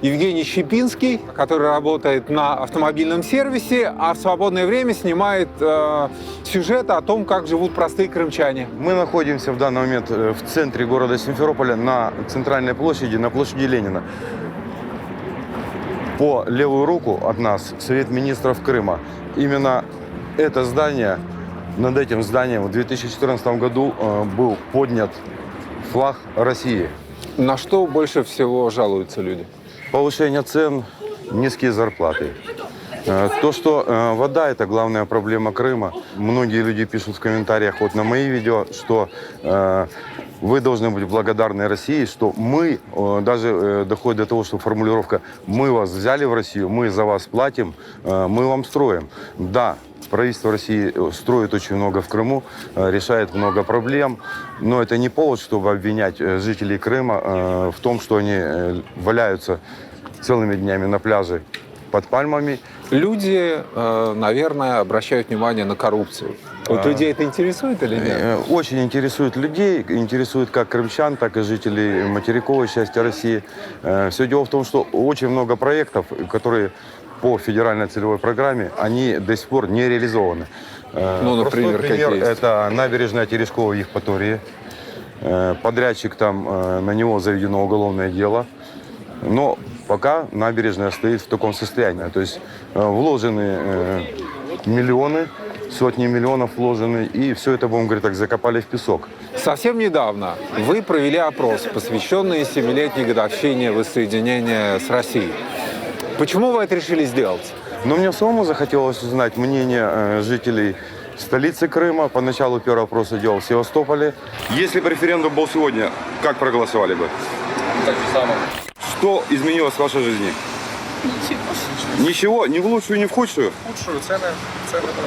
Евгений Щепинский, который работает на автомобильном сервисе, а в свободное время снимает сюжеты о том, как живут простые крымчане. Мы находимся в данный момент в центре города Симферополя, на центральной площади, на площади Ленина. По левую руку от нас Совет министров Крыма. Именно это здание, над этим зданием в 2014 году был поднят флаг России. На что больше всего жалуются люди? Повышение цен, низкие зарплаты. То, что вода – это главная проблема Крыма. Многие люди пишут в комментариях вот на мои видео, что вы должны быть благодарны России, что мы, даже доходит до того, что формулировка «мы вас взяли в Россию, мы за вас платим, мы вам строим». Да, правительство России строит очень много в Крыму, решает много проблем, но это не повод, чтобы обвинять жителей Крыма в том, что они валяются целыми днями на пляже под пальмами. Люди, наверное, обращают внимание на коррупцию. Вот людей это интересует или нет? Очень интересует людей, интересует как крымчан, так и жителей материковой части России. Все дело в том, что очень много проектов, которые по федеральной целевой программе, они до сих пор не реализованы. Ну, например, пример какие есть? Это набережная Терешкова в Евпатории. Подрядчик там, на него заведено уголовное дело. Но пока набережная стоит в таком состоянии. То есть вложены миллионы, сотни миллионов вложены, и все это, будем говорить, так закопали в песок. Совсем недавно вы провели опрос, посвященный 7-летней годовщине воссоединения с Россией. Почему вы это решили сделать? Но мне самому захотелось узнать мнение жителей столицы Крыма. Поначалу первый опрос я делал в Севастополе. Если бы референдум был сегодня, как проголосовали бы? Так же самое. Что изменилось в вашей жизни? Ничего. Ничего? Ни в лучшую, ни в худшую? Худшую цены.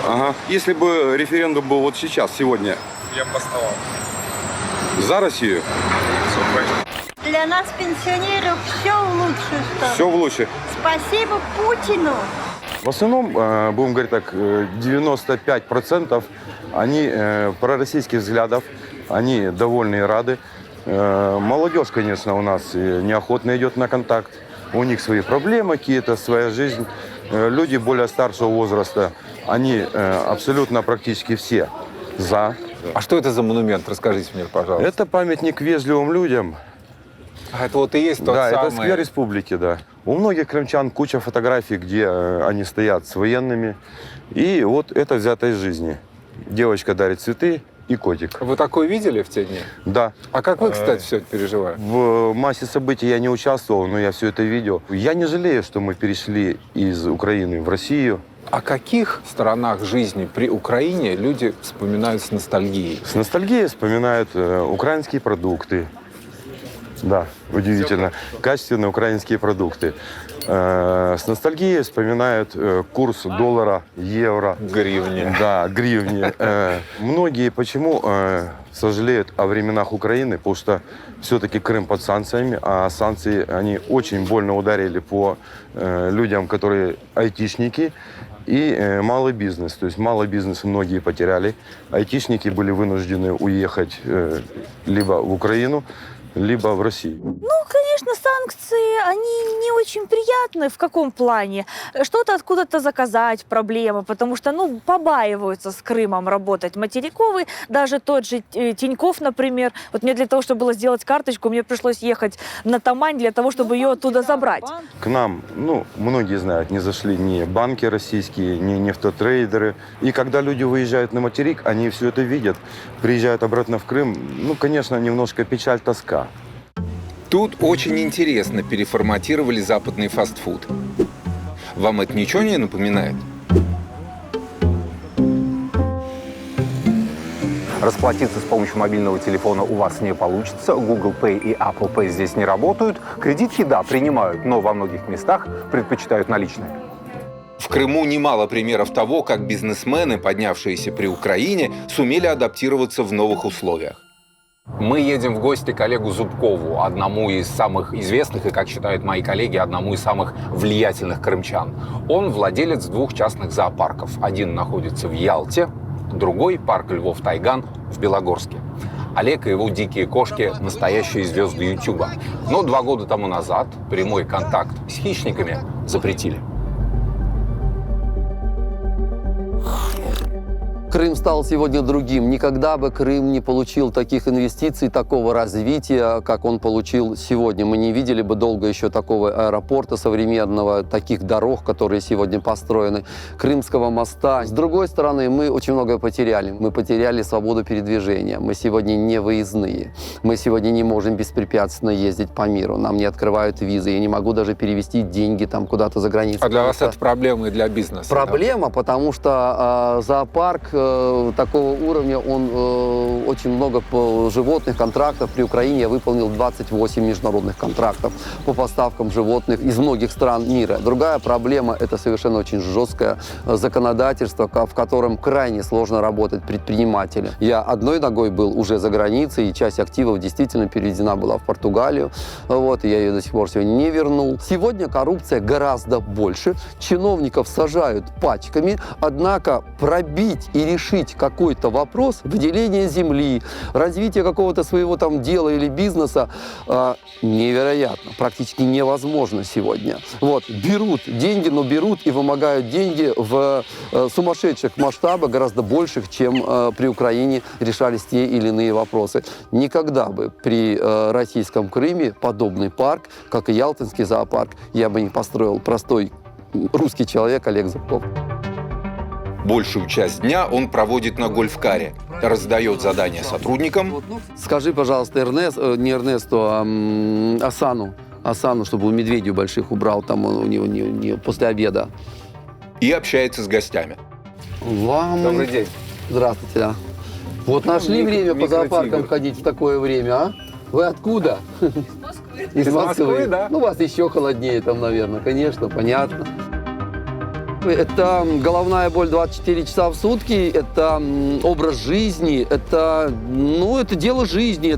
Ага. Если бы референдум был вот сейчас, сегодня, Я бы поставил. за Россию? Для нас, пенсионеров, все в лучшую сторону. Все в лучше. Спасибо Путину. В основном, будем говорить так, 95% они пророссийских взглядов, они довольны и рады. Молодежь, конечно, у нас неохотно идет на контакт. у них свои проблемы какие-то, своя жизнь. Люди более старшего возраста, они абсолютно практически все за. А что это за монумент? Расскажите мне, пожалуйста. Это памятник вежливым людям. А это вот и есть тот да, самый... это сквер республики, да. У многих крымчан куча фотографий, где они стоят с военными. И вот это взято из жизни. Девочка дарит цветы и котик. Вы такое видели в те дни? Да. А как вы, кстати, все это переживали? В массе событий я не участвовал, но я все это видел. Я не жалею, что мы перешли из Украины в Россию. О каких сторонах жизни при Украине люди вспоминают с ностальгией? С ностальгией вспоминают украинские продукты. Да, удивительно. Качественные украинские продукты. С ностальгией вспоминают курс доллара, евро. Гривни. Да, гривни. Многие почему сожалеют о временах Украины, потому что все-таки Крым под санкциями, а санкции, они очень больно ударили по людям, которые айтишники и малый бизнес. То есть малый бизнес многие потеряли. Айтишники были вынуждены уехать либо в Украину, либо в Россию. Ну, конечно, санкции, они не очень приятны. В каком плане? Что-то откуда-то заказать, проблемы, потому что, ну, побаиваются с Крымом работать материковый. Даже тот же Тинькофф, например. Вот мне для того, чтобы было сделать карточку, мне пришлось ехать на Тамань для того, чтобы ее оттуда забрать. К нам, ну, многие знают, не зашли ни банки российские, ни нефтотрейдеры. И когда люди выезжают на материк, они все это видят, приезжают обратно в Крым. Ну, конечно, немножко печаль, тоска. Тут очень интересно переформатировали западный фастфуд. Вам это ничего не напоминает? Расплатиться с помощью мобильного телефона у вас не получится. Google Pay и Apple Pay здесь не работают. Кредитки, да, принимают, но во многих местах предпочитают наличные. В Крыму немало примеров того, как бизнесмены, поднявшиеся при Украине, сумели адаптироваться в новых условиях. Мы едем в гости к Олегу Зубкову, одному из самых известных и, как считают мои коллеги, одному из самых влиятельных крымчан. Он владелец 2 частных зоопарков. Один находится в Ялте, другой, парк Львов-Тайган, в Белогорске. Олег и его дикие кошки – настоящие звезды Ютуба. Но 2 года тому назад прямой контакт с хищниками запретили. Крым стал сегодня другим. Никогда бы Крым не получил таких инвестиций, такого развития, как он получил сегодня. Мы не видели бы долго еще такого аэропорта современного, таких дорог, которые сегодня построены, Крымского моста. С другой стороны, мы очень многое потеряли. Мы потеряли свободу передвижения. Мы сегодня не выездные. Мы сегодня не можем беспрепятственно ездить по миру. Нам не открывают визы. Я не могу даже перевести деньги там куда-то за границу. А для вас это проблема и для бизнеса? Проблема, да? Потому что зоопарк такого уровня, он очень много животных контрактов. При Украине я выполнил 28 международных контрактов по поставкам животных из многих стран мира. Другая проблема – это совершенно очень жесткое законодательство, в котором крайне сложно работать предпринимателю. Я одной ногой был уже за границей, и часть активов действительно переведена была в Португалию. Вот, и я ее до сих пор сегодня не вернул. Сегодня коррупция гораздо больше. Чиновников сажают пачками, однако пробить и решить какой-то вопрос, выделение земли, развитие какого-то своего там дела или бизнеса невероятно, практически невозможно сегодня. Вот, берут деньги, но берут и вымогают деньги в сумасшедших масштабах, гораздо больших, чем при Украине решались те или иные вопросы. Никогда бы при российском Крыме подобный парк, как и Ялтинский зоопарк, я бы не построил. Простой русский человек Олег Зубков. Большую часть дня он проводит на гольф-каре, раздает задания сотрудникам. Скажи, пожалуйста, не Эрнесту, а Асану, чтобы у медведей больших убрал там у него после обеда. И общается с гостями. Добрый день. Здравствуйте. Да. Вот нашли время по зоопаркам ходить в такое время, а? Вы откуда? Из Москвы, да? Ну, у вас еще холоднее там, наверное, конечно, понятно. Это головная боль 24 часа в сутки, это образ жизни, это дело жизни,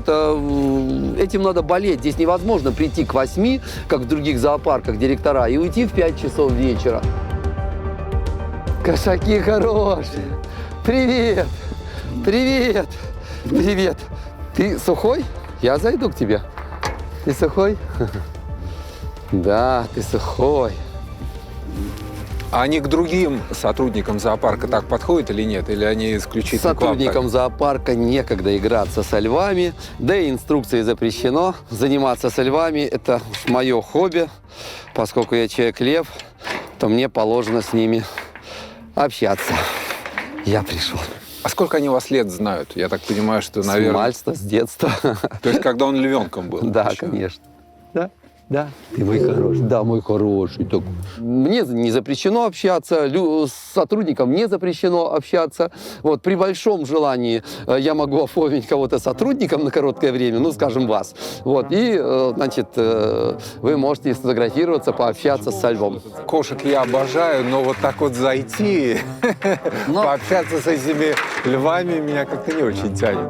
этим надо болеть. Здесь невозможно прийти к 8, как в других зоопарках, директора, и уйти в 5 часов вечера. Кошаки хорошие. Привет! Привет! Привет! Ты сухой? Я зайду к тебе. Ты сухой? Да, ты сухой. А они к другим сотрудникам зоопарка так подходят или нет? Или они исключительно к вам Сотрудникам так? зоопарка некогда играться со львами, да и инструкцией запрещено заниматься со львами. Это мое хобби, поскольку я человек-лев, то мне положено с ними общаться. Я пришел. А сколько они вас лет знают? Я так понимаю, что, С наверное... мальства, с детства. То есть, когда он львенком был? Да, еще? конечно. Да, ты мой хороший. Да, мой хороший. Так. Мне не запрещено общаться, с сотрудникам не запрещено общаться. Вот, при большом желании я могу оформить кого-то сотрудником на короткое время, ну, скажем, вас. Вот, и, значит, вы можете сфотографироваться, пообщаться со львом. Кошек я обожаю, но вот так вот зайти, пообщаться с этими львами меня как-то не очень тянет.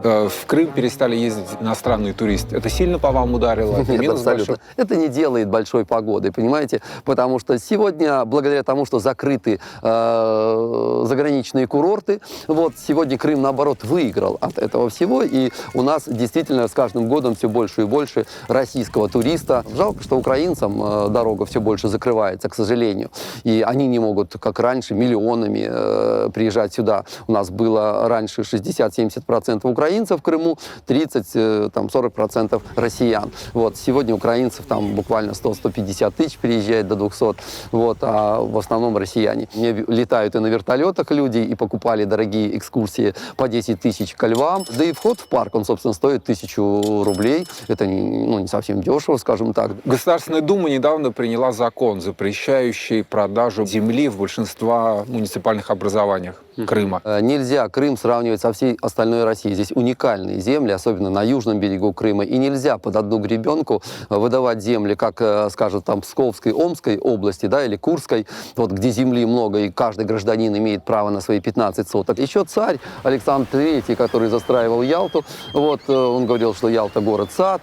В Крым перестали ездить иностранные туристы. Это сильно по вам ударило? Это Нет, минус абсолютно. большой? Это не делает большой погоды, понимаете? Потому что сегодня, благодаря тому, что закрыты заграничные курорты, вот, сегодня Крым, наоборот, выиграл от этого всего. И у нас действительно с каждым годом все больше и больше российского туриста. Жалко, что украинцам дорога все больше закрывается, к сожалению. И они не могут, как раньше, миллионами приезжать сюда. У нас было раньше 60-70% украинцев в Крыму, 30-40% россиян. Вот. Сегодня украинцев там буквально 100-150 тысяч приезжает до 200, вот, а в основном россияне. Не летают и на вертолетах люди, и покупали дорогие экскурсии по 10 тысяч ко львам. Да и вход в парк, он, собственно, стоит 1000 рублей. Это не совсем дешево, скажем так. Государственная Дума недавно приняла закон, запрещающий продажу земли в большинстве муниципальных образованиях Крыма. Нельзя Крым сравнивать со всей остальной Россией. Здесь уникальные земли, особенно на южном берегу Крыма. И нельзя под одну гребенку выдавать земли, как, скажем, там, Псковской, Омской области, да, или Курской, вот, где земли много, и каждый гражданин имеет право на свои 15 соток. Еще царь Александр III, который застраивал Ялту, вот, он говорил, что Ялта город-сад,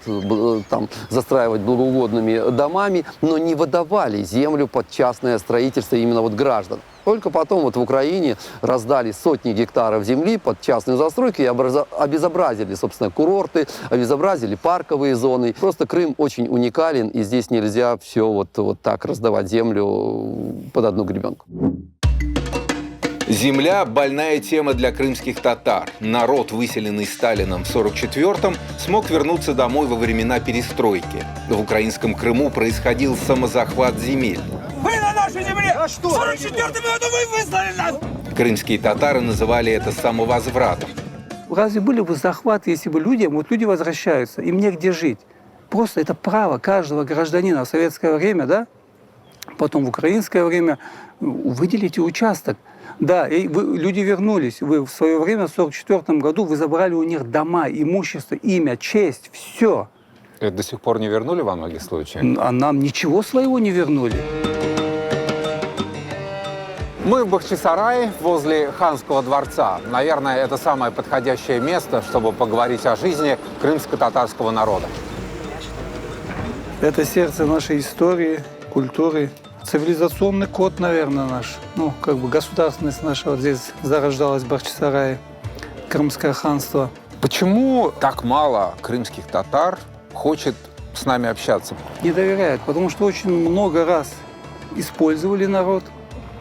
там, застраивать благоугодными домами, но не выдавали землю под частное строительство именно вот граждан. Только потом вот в Украине раздали сотни гектаров земли под частные застройки и обезобразили, собственно, курорты, обезобразили парковые зоны. Просто Крым очень уникален, и здесь нельзя все вот так раздавать землю под одну гребенку. Земля – больная тема для крымских татар. Народ, выселенный Сталином в 1944-м, смог вернуться домой во времена перестройки. В украинском Крыму происходил самозахват земель. Вы на нашей земле! А что? В 44-м году вы выслали нас! Крымские татары называли это самовозвратом. Разве были бы захваты, если бы люди возвращаются, им негде жить? Просто это право каждого гражданина в советское время, да? Потом в украинское время выделите участок. Да, и люди вернулись. Вы в свое время, в 1944 году, вы забрали у них дома, имущество, имя, честь, все. Это до сих пор не вернули во многих случаях? А нам ничего своего не вернули. Мы в Бахчисарае, возле Ханского дворца. Наверное, это самое подходящее место, чтобы поговорить о жизни крымско-татарского народа. Это сердце нашей истории, культуры. Цивилизационный код, наверное, наш. Ну, как бы государственность наша вот здесь зарождалась в Бахчисарае, Крымское ханство. Почему так мало крымских татар хочет с нами общаться? Не доверяют, потому что очень много раз использовали народ,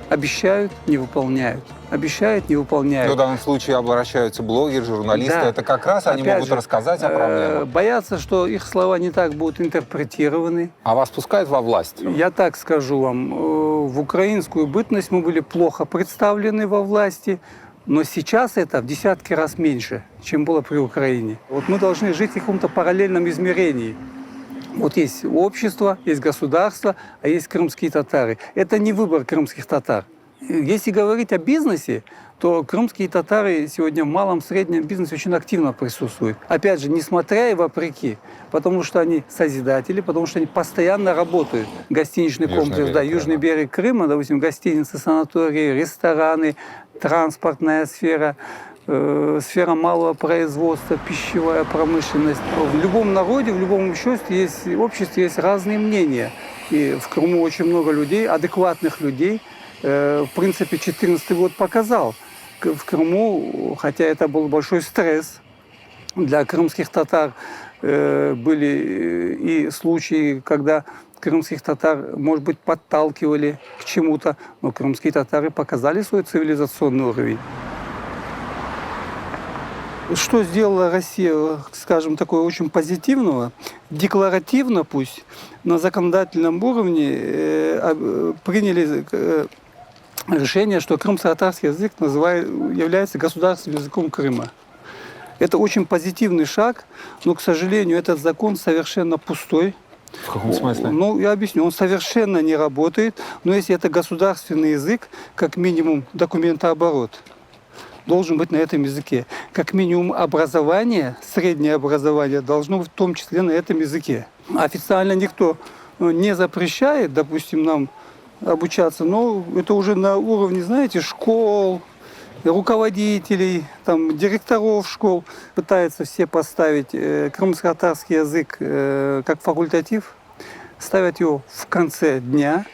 обещают, не выполняют. Обещают, не выполняют. Но в данном случае обращаются блогеры, журналисты. Да. Это как раз они Опять могут же, рассказать о проблемах. Боятся, что их слова не так будут интерпретированы. А вас пускают во власть? Я так скажу вам, в украинскую бытность мы были плохо представлены во власти, но сейчас это в десятки раз меньше, чем было при Украине. Вот мы должны жить в каком-то параллельном измерении. Вот есть общество, есть государство, а есть крымские татары. Это не выбор крымских татар. Если говорить о бизнесе, то крымские татары сегодня в малом и среднем бизнесе очень активно присутствуют. Опять же, несмотря и вопреки, потому что они созидатели, потому что они постоянно работают. Гостиничный комплекс, да, Южный берег Крыма, допустим, гостиницы, санатории, рестораны, транспортная сфера, сфера малого производства, пищевая промышленность. В любом народе, в любом обществе есть разные мнения. И в Крыму очень много людей, адекватных людей. В принципе, 2014 год показал. В Крыму, хотя это был большой стресс, Для крымских татар были и случаи, когда крымских татар, может быть, подталкивали к чему-то, но крымские татары показали свой цивилизационный уровень. Что сделала Россия, скажем, такое очень позитивного, декларативно пусть, на законодательном уровне приняли решение, что крымско-татарский язык является государственным языком Крыма. Это очень позитивный шаг, но, к сожалению, этот закон совершенно пустой. В каком смысле? Ну, я объясню, он совершенно не работает, но если это государственный язык, как минимум документооборот должен быть на этом языке. Как минимум образование, среднее образование должно быть в том числе на этом языке. Официально никто не запрещает, допустим, нам обучаться, но это уже на уровне, знаете, школ, руководителей, там, директоров школ. Пытаются все поставить крымско-татарский язык как факультатив, ставят его в конце дня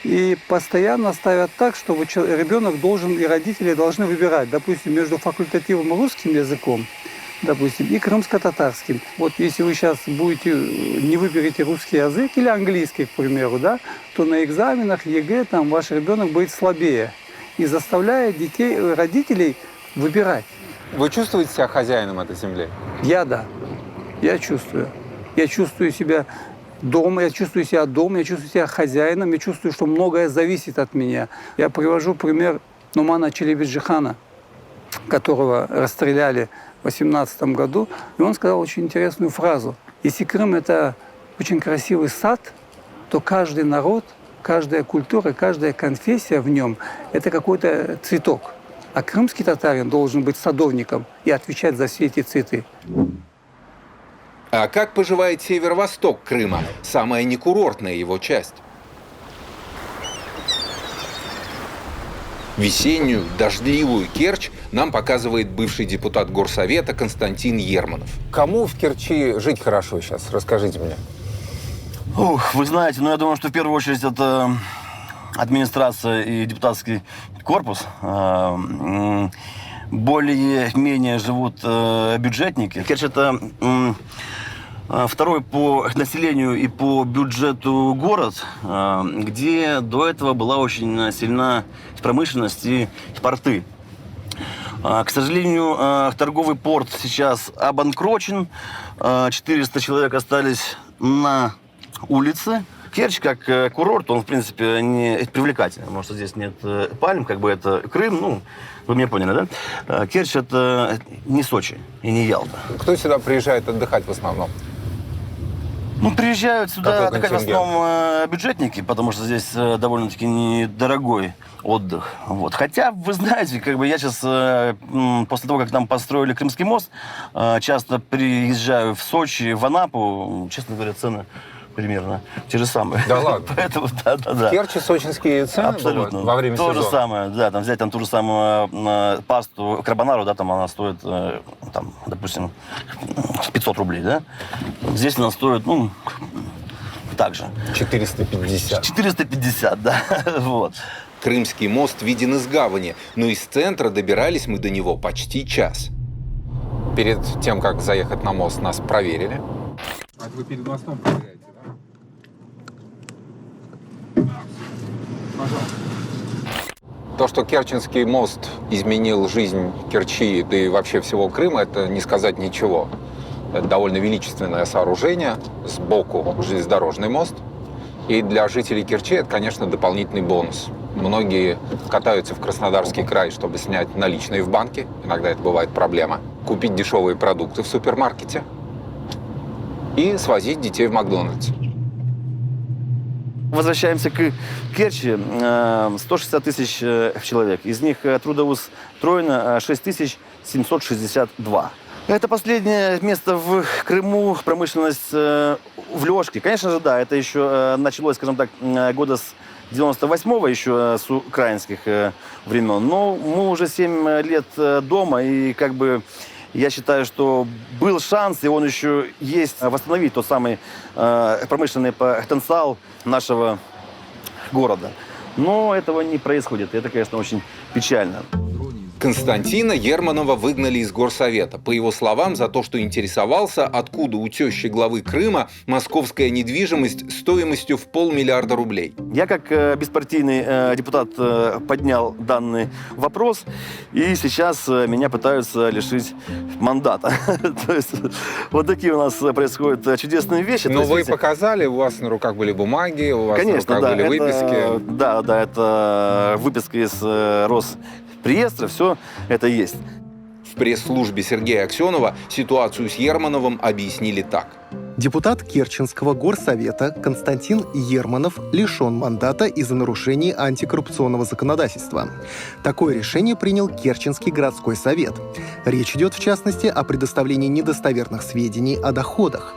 и постоянно ставят так, чтобы ребенок должен и родители должны выбирать, допустим, между факультативом русским языком, допустим, и крымско-татарским. Вот если вы сейчас не выберете русский язык или английский, к примеру, да, то на экзаменах ЕГЭ там ваш ребенок будет слабее и заставляет родителей выбирать. Вы чувствуете себя хозяином этой земли? Да. Я чувствую. Я чувствую себя дома, я чувствую себя хозяином, я чувствую, что многое зависит от меня. Я привожу пример Нумана Челебиджихана, которого расстреляли в 18 году, и он сказал очень интересную фразу. Если Крым – это очень красивый сад, то каждый народ, каждая культура, каждая конфессия в нем – это какой-то цветок. А крымский татарин должен быть садовником и отвечать за все эти цветы. А как поживает северо-восток Крыма, самая некурортная его часть? Весеннюю, дождливую Керчь нам показывает бывший депутат Горсовета Константин Ерманов. Кому в Керчи жить хорошо сейчас? Расскажите мне. Вы знаете, я думаю, что в первую очередь это администрация и депутатский корпус. Более-менее живут бюджетники. Керчь – это второй по населению и по бюджету город, где до этого была очень сильна промышленность и порты. К сожалению, торговый порт сейчас обанкрочен, 400 человек остались на улице. Керчь, как курорт, он, в принципе, не привлекательный. Потому что здесь нет пальм, это Крым, вы меня поняли, да? Керчь – это не Сочи и не Ялта. Кто сюда приезжает отдыхать в основном? Приезжают сюда отдыхать в основном бюджетники, потому что здесь довольно-таки недорогой отдых. Хотя, вы знаете, я сейчас, после того, как нам построили Крымский мост, часто приезжаю в Сочи, в Анапу. Честно говоря, цены примерно те же самые. Да ладно? Поэтому, да. В Керчи сочинские цены абсолютно во время сезона? То же самое, да. Взять ту же самую пасту карбонару, она стоит, допустим, 500 рублей, да? Здесь она стоит, так же. 450. 450, да. Крымский мост виден из гавани, но из центра добирались мы до него почти час. Перед тем, как заехать на мост, нас проверили. А вы перед мостом проверяете, да? Пожалуйста. То, что Керченский мост изменил жизнь Керчи, да и вообще всего Крыма, это не сказать ничего. Это довольно величественное сооружение, сбоку железнодорожный мост. И для жителей Керчи это, конечно, дополнительный бонус. Многие катаются в Краснодарский край, чтобы снять наличные в банке. Иногда это бывает проблема. Купить дешевые продукты в супермаркете и свозить детей в Макдональдс. Возвращаемся к Керчи. 160 тысяч человек. Из них трудоустроено 6762. Это последнее место в Крыму, промышленность в лёжке. Конечно же, да, это еще началось, скажем так, года с 98-го, еще с украинских времен. Но мы уже 7 лет дома, и я считаю, что был шанс, и он еще есть, восстановить тот самый промышленный потенциал нашего города. Но этого не происходит. Это, конечно, очень печально. Константина Ерманова выгнали из горсовета. По его словам, за то, что интересовался, откуда у тещи главы Крыма московская недвижимость стоимостью в 500 000 000 рублей. Я как беспартийный депутат поднял данный вопрос, и сейчас меня пытаются лишить мандата. То есть вот такие у нас происходят чудесные вещи. Но вы показали, у вас на руках были бумаги, у вас Конечно, на руках были выписки. Да, это выписка из Росреестра, все это есть. В пресс-службе Сергея Аксенова ситуацию с Ермановым объяснили так. Депутат Керченского горсовета Константин Ерманов лишен мандата из-за нарушений антикоррупционного законодательства. Такое решение принял Керченский городской совет. Речь идет, в частности, о предоставлении недостоверных сведений о доходах.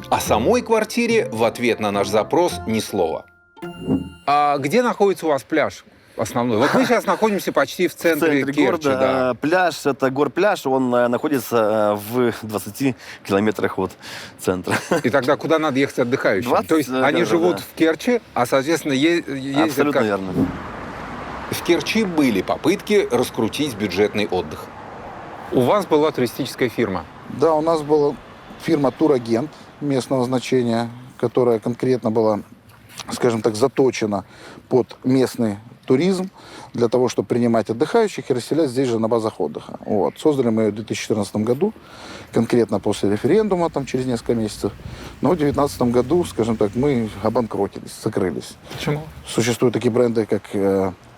О самой квартире в ответ на наш запрос ни слова. А где находится у вас пляж основной? Вот мы сейчас находимся почти в центре Керчи, города. да. Пляж, это горпляж, он находится в 20 километрах от центра. И тогда куда надо ехать отдыхающим? 20, То есть они живут да. в Керчи, а, соответственно, ездят... Абсолютно верно. В Керчи были попытки раскрутить бюджетный отдых. У вас была туристическая фирма? Да, у нас была фирма «Турагент» местного значения, которая конкретно была, скажем так, заточена под местный туризм для того, чтобы принимать отдыхающих и расселять здесь же на базах отдыха. Вот. Создали мы ее в 2014 году, конкретно после референдума, там, через несколько месяцев. Но в 2019 году, скажем так, мы обанкротились, закрылись. Почему? Существуют такие бренды, как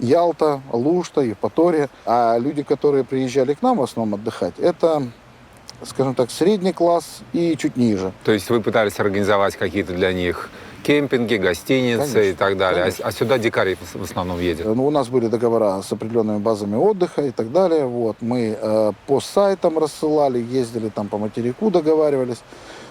Ялта, Алушта, Евпатория. А люди, которые приезжали к нам в основном отдыхать, это, скажем так, средний класс и чуть ниже. То есть вы пытались организовать какие-то для них кемпинги, гостиницы, конечно, и так далее. А сюда дикари в основном едут? Ну, у нас были договора с определенными базами отдыха и так далее. Вот. Мы по сайтам рассылали, ездили там по материку, договаривались.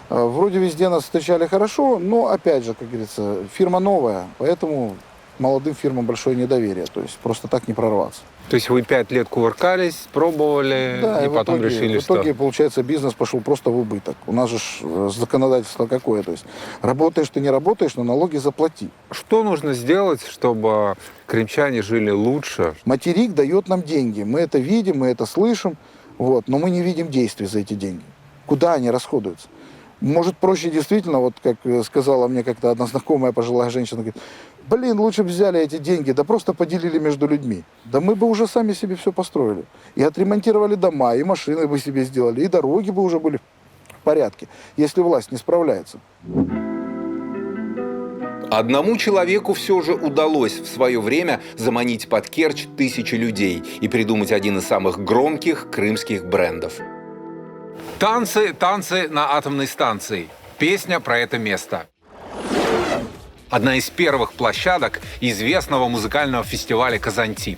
Вроде везде нас встречали хорошо, но, опять же, как говорится, фирма новая, поэтому молодым фирмам большое недоверие. То есть просто так не прорваться. То есть вы 5 лет кувыркались, пробовали, да, и потом решили, что... В итоге, получается, бизнес пошел просто в убыток. У нас же законодательство какое, то есть работаешь ты, не работаешь, но налоги заплати. Что нужно сделать, чтобы крымчане жили лучше? Материк дает нам деньги, мы это видим, мы это слышим, вот, но мы не видим действий за эти деньги. Куда они расходуются? Может, проще действительно, вот как сказала мне как-то одна знакомая пожилая женщина, говорит, блин, лучше бы взяли эти деньги, да просто поделили между людьми. Да мы бы уже сами себе все построили. И отремонтировали дома, и машины бы себе сделали, и дороги бы уже были в порядке, если власть не справляется. Одному человеку все же удалось в свое время заманить под Керчь тысячи людей и придумать один из самых громких крымских брендов. Танцы, танцы на атомной станции. Песня про это место. Одна из первых площадок известного музыкального фестиваля «Казантип».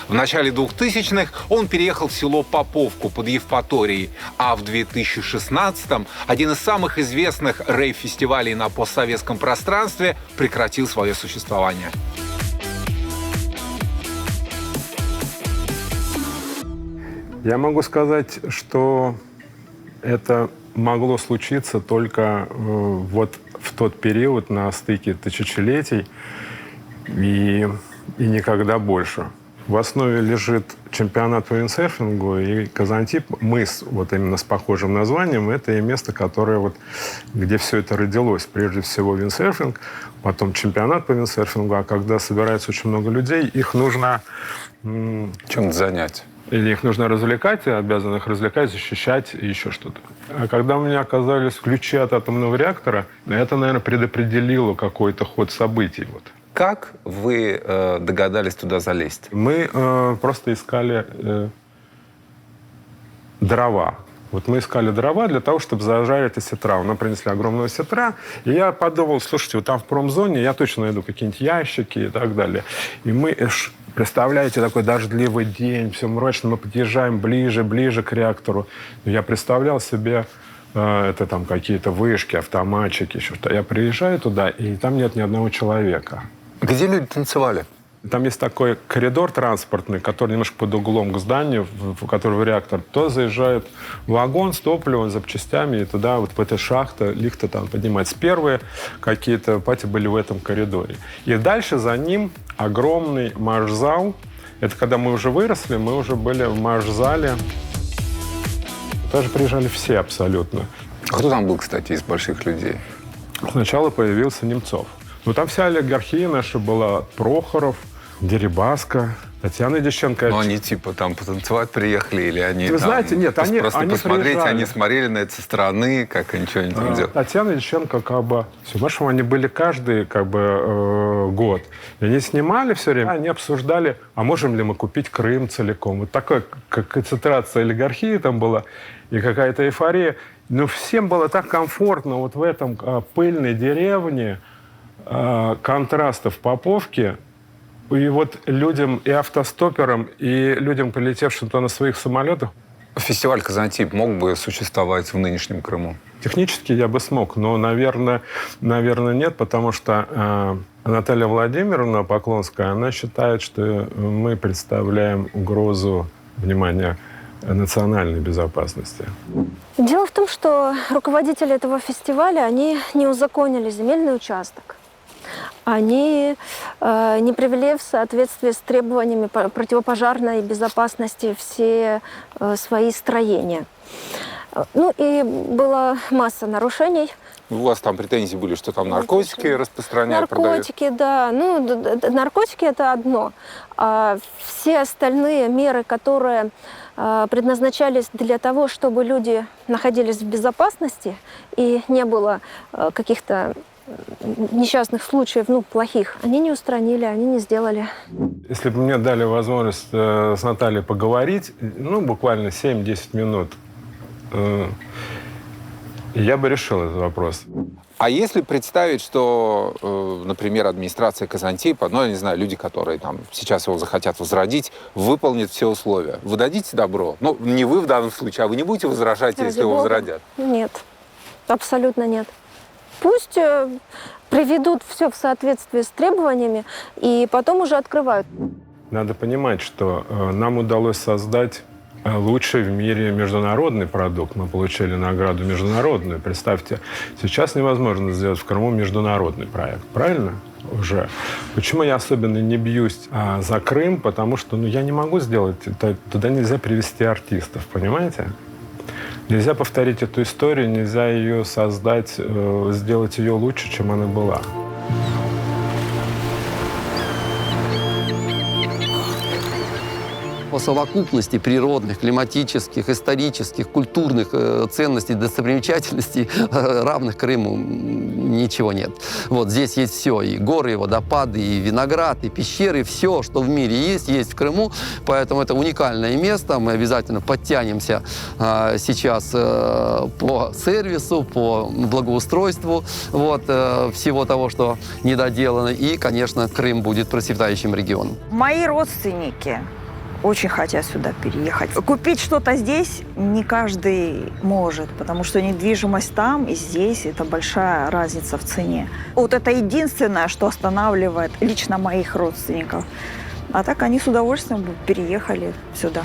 В начале 2000-х он переехал в село Поповку под Евпаторией, а в 2016-м один из самых известных рейв-фестивалей на постсоветском пространстве прекратил свое существование. Я могу сказать, что это могло случиться только вот в тот период на стыке тысячелетий и никогда больше. В основе лежит чемпионат по виндсерфингу и Казантип, мыс, вот именно с похожим названием, это и место, которое вот, где все это родилось. Прежде всего виндсерфинг, потом чемпионат по виндсерфингу, а когда собирается очень много людей, их нужно... Чем-то занять. Или их нужно развлекать, и обязаны их развлекать, защищать и еще что-то. А когда у меня оказались ключи от атомного реактора, это, наверное, предопределило какой-то ход событий. Вот. Как вы догадались туда залезть? Мы просто искали дрова. Вот мы искали дрова для того, чтобы зажарить осетра. Нам принесли огромного осетра, и я подумал, слушайте, вот там в промзоне я точно найду какие-нибудь ящики и так далее. И мы, представляете, такой дождливый день, все мрачно, мы подъезжаем ближе к реактору. Я представлял себе, это там какие-то вышки, автоматчики, еще что-то. Я приезжаю туда, и там нет ни одного человека. Где люди танцевали? Там есть такой коридор транспортный, который немножко под углом к зданию, в который в реактор. То заезжает вагон с топливом, запчастями, и туда вот в этой шахте лифта там поднимается. Первые какие-то пати были в этом коридоре. И дальше за ним огромный марш-зал, Это когда мы уже выросли, мы уже были в марш-зале. Тоже приезжали все абсолютно. А кто там был, кстати, из больших людей? Сначала появился Немцов. Ну, там вся олигархия наша была. Прохоров, Дерибаска, Татьяна Дещенко. Ну, они типа там потанцевать приехали, или они Вы там, знаете, нет, они посмотреть, приезжали. они смотрели на это со стороны, как они что-нибудь там делали. Татьяна Дещенко, как бы, все, нашему они были каждый, как бы, год. И они снимали все время, они обсуждали, а можем ли мы купить Крым целиком. Вот такая концентрация олигархии там была, и какая-то эйфория. Но всем было так комфортно вот в этом пыльной деревне, контрастов Поповки. И вот людям, и автостоперам, и людям, прилетевшим туда на своих самолетах. Фестиваль «Казантип» мог бы существовать в нынешнем Крыму? Технически я бы смог, но, наверное, нет, потому что Наталья Владимировна Поклонская, она считает, что мы представляем угрозу, внимание, национальной безопасности. Дело в том, что руководители этого фестиваля, они не узаконили земельный участок. Они не привели в соответствие с требованиями противопожарной безопасности все свои строения. Ну и была масса нарушений. У вас там претензии были, что там наркотики распространяют, Наркотики, да. Ну, наркотики – это одно. А все остальные меры, которые предназначались для того, чтобы люди находились в безопасности и не было каких-то несчастных случаев, ну, плохих, они не устранили, они не сделали. Если бы мне дали возможность с Натальей поговорить, ну, буквально 7-10 минут, я бы решил этот вопрос. А если представить, что, например, администрация Казантипа, ну, я не знаю, люди, которые там сейчас его захотят возродить, выполнят все условия, вы дадите добро? Ну, не вы в данном случае, а вы не будете возражать, если его возродят? Нет, абсолютно нет. Пусть приведут все в соответствии с требованиями и потом уже открывают. Надо понимать, что нам удалось создать лучший в мире международный продукт. Мы получили награду международную. Представьте, сейчас невозможно сделать в Крыму международный проект. Правильно? Уже. Почему я особенно не бьюсь за Крым? Потому что я не могу сделать это. Туда нельзя привезти артистов, понимаете? Нельзя повторить эту историю, нельзя ее создать, сделать ее лучше, чем она была. По совокупности природных, климатических, исторических, культурных ценностей, достопримечательностей, равных Крыму, ничего нет. Вот здесь есть все, и горы, и водопады, и виноград, и пещеры, все, что в мире есть в Крыму. Поэтому это уникальное место. Мы обязательно подтянемся сейчас по сервису, по благоустройству всего того, что недоделано. И, конечно, Крым будет процветающим регионом. Мои родственники очень хотят сюда переехать. Купить что-то здесь не каждый может, потому что недвижимость там и здесь – это большая разница в цене. Вот это единственное, что останавливает лично моих родственников. А так они с удовольствием бы переехали сюда.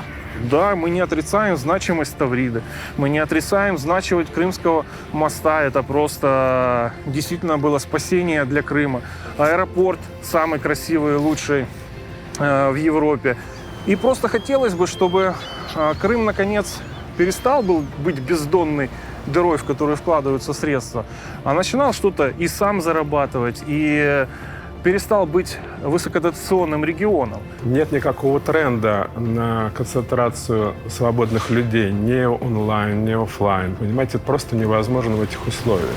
Да, мы не отрицаем значимость Тавриды, мы не отрицаем значимость Крымского моста. Это просто действительно было спасение для Крыма. Аэропорт самый красивый и лучший в Европе. И просто хотелось бы, чтобы Крым, наконец, перестал быть бездонной дырой, в которую вкладываются средства, а начинал что-то и сам зарабатывать, и перестал быть высокодотационным регионом. Нет никакого тренда на концентрацию свободных людей ни онлайн, ни офлайн. Понимаете, это просто невозможно в этих условиях.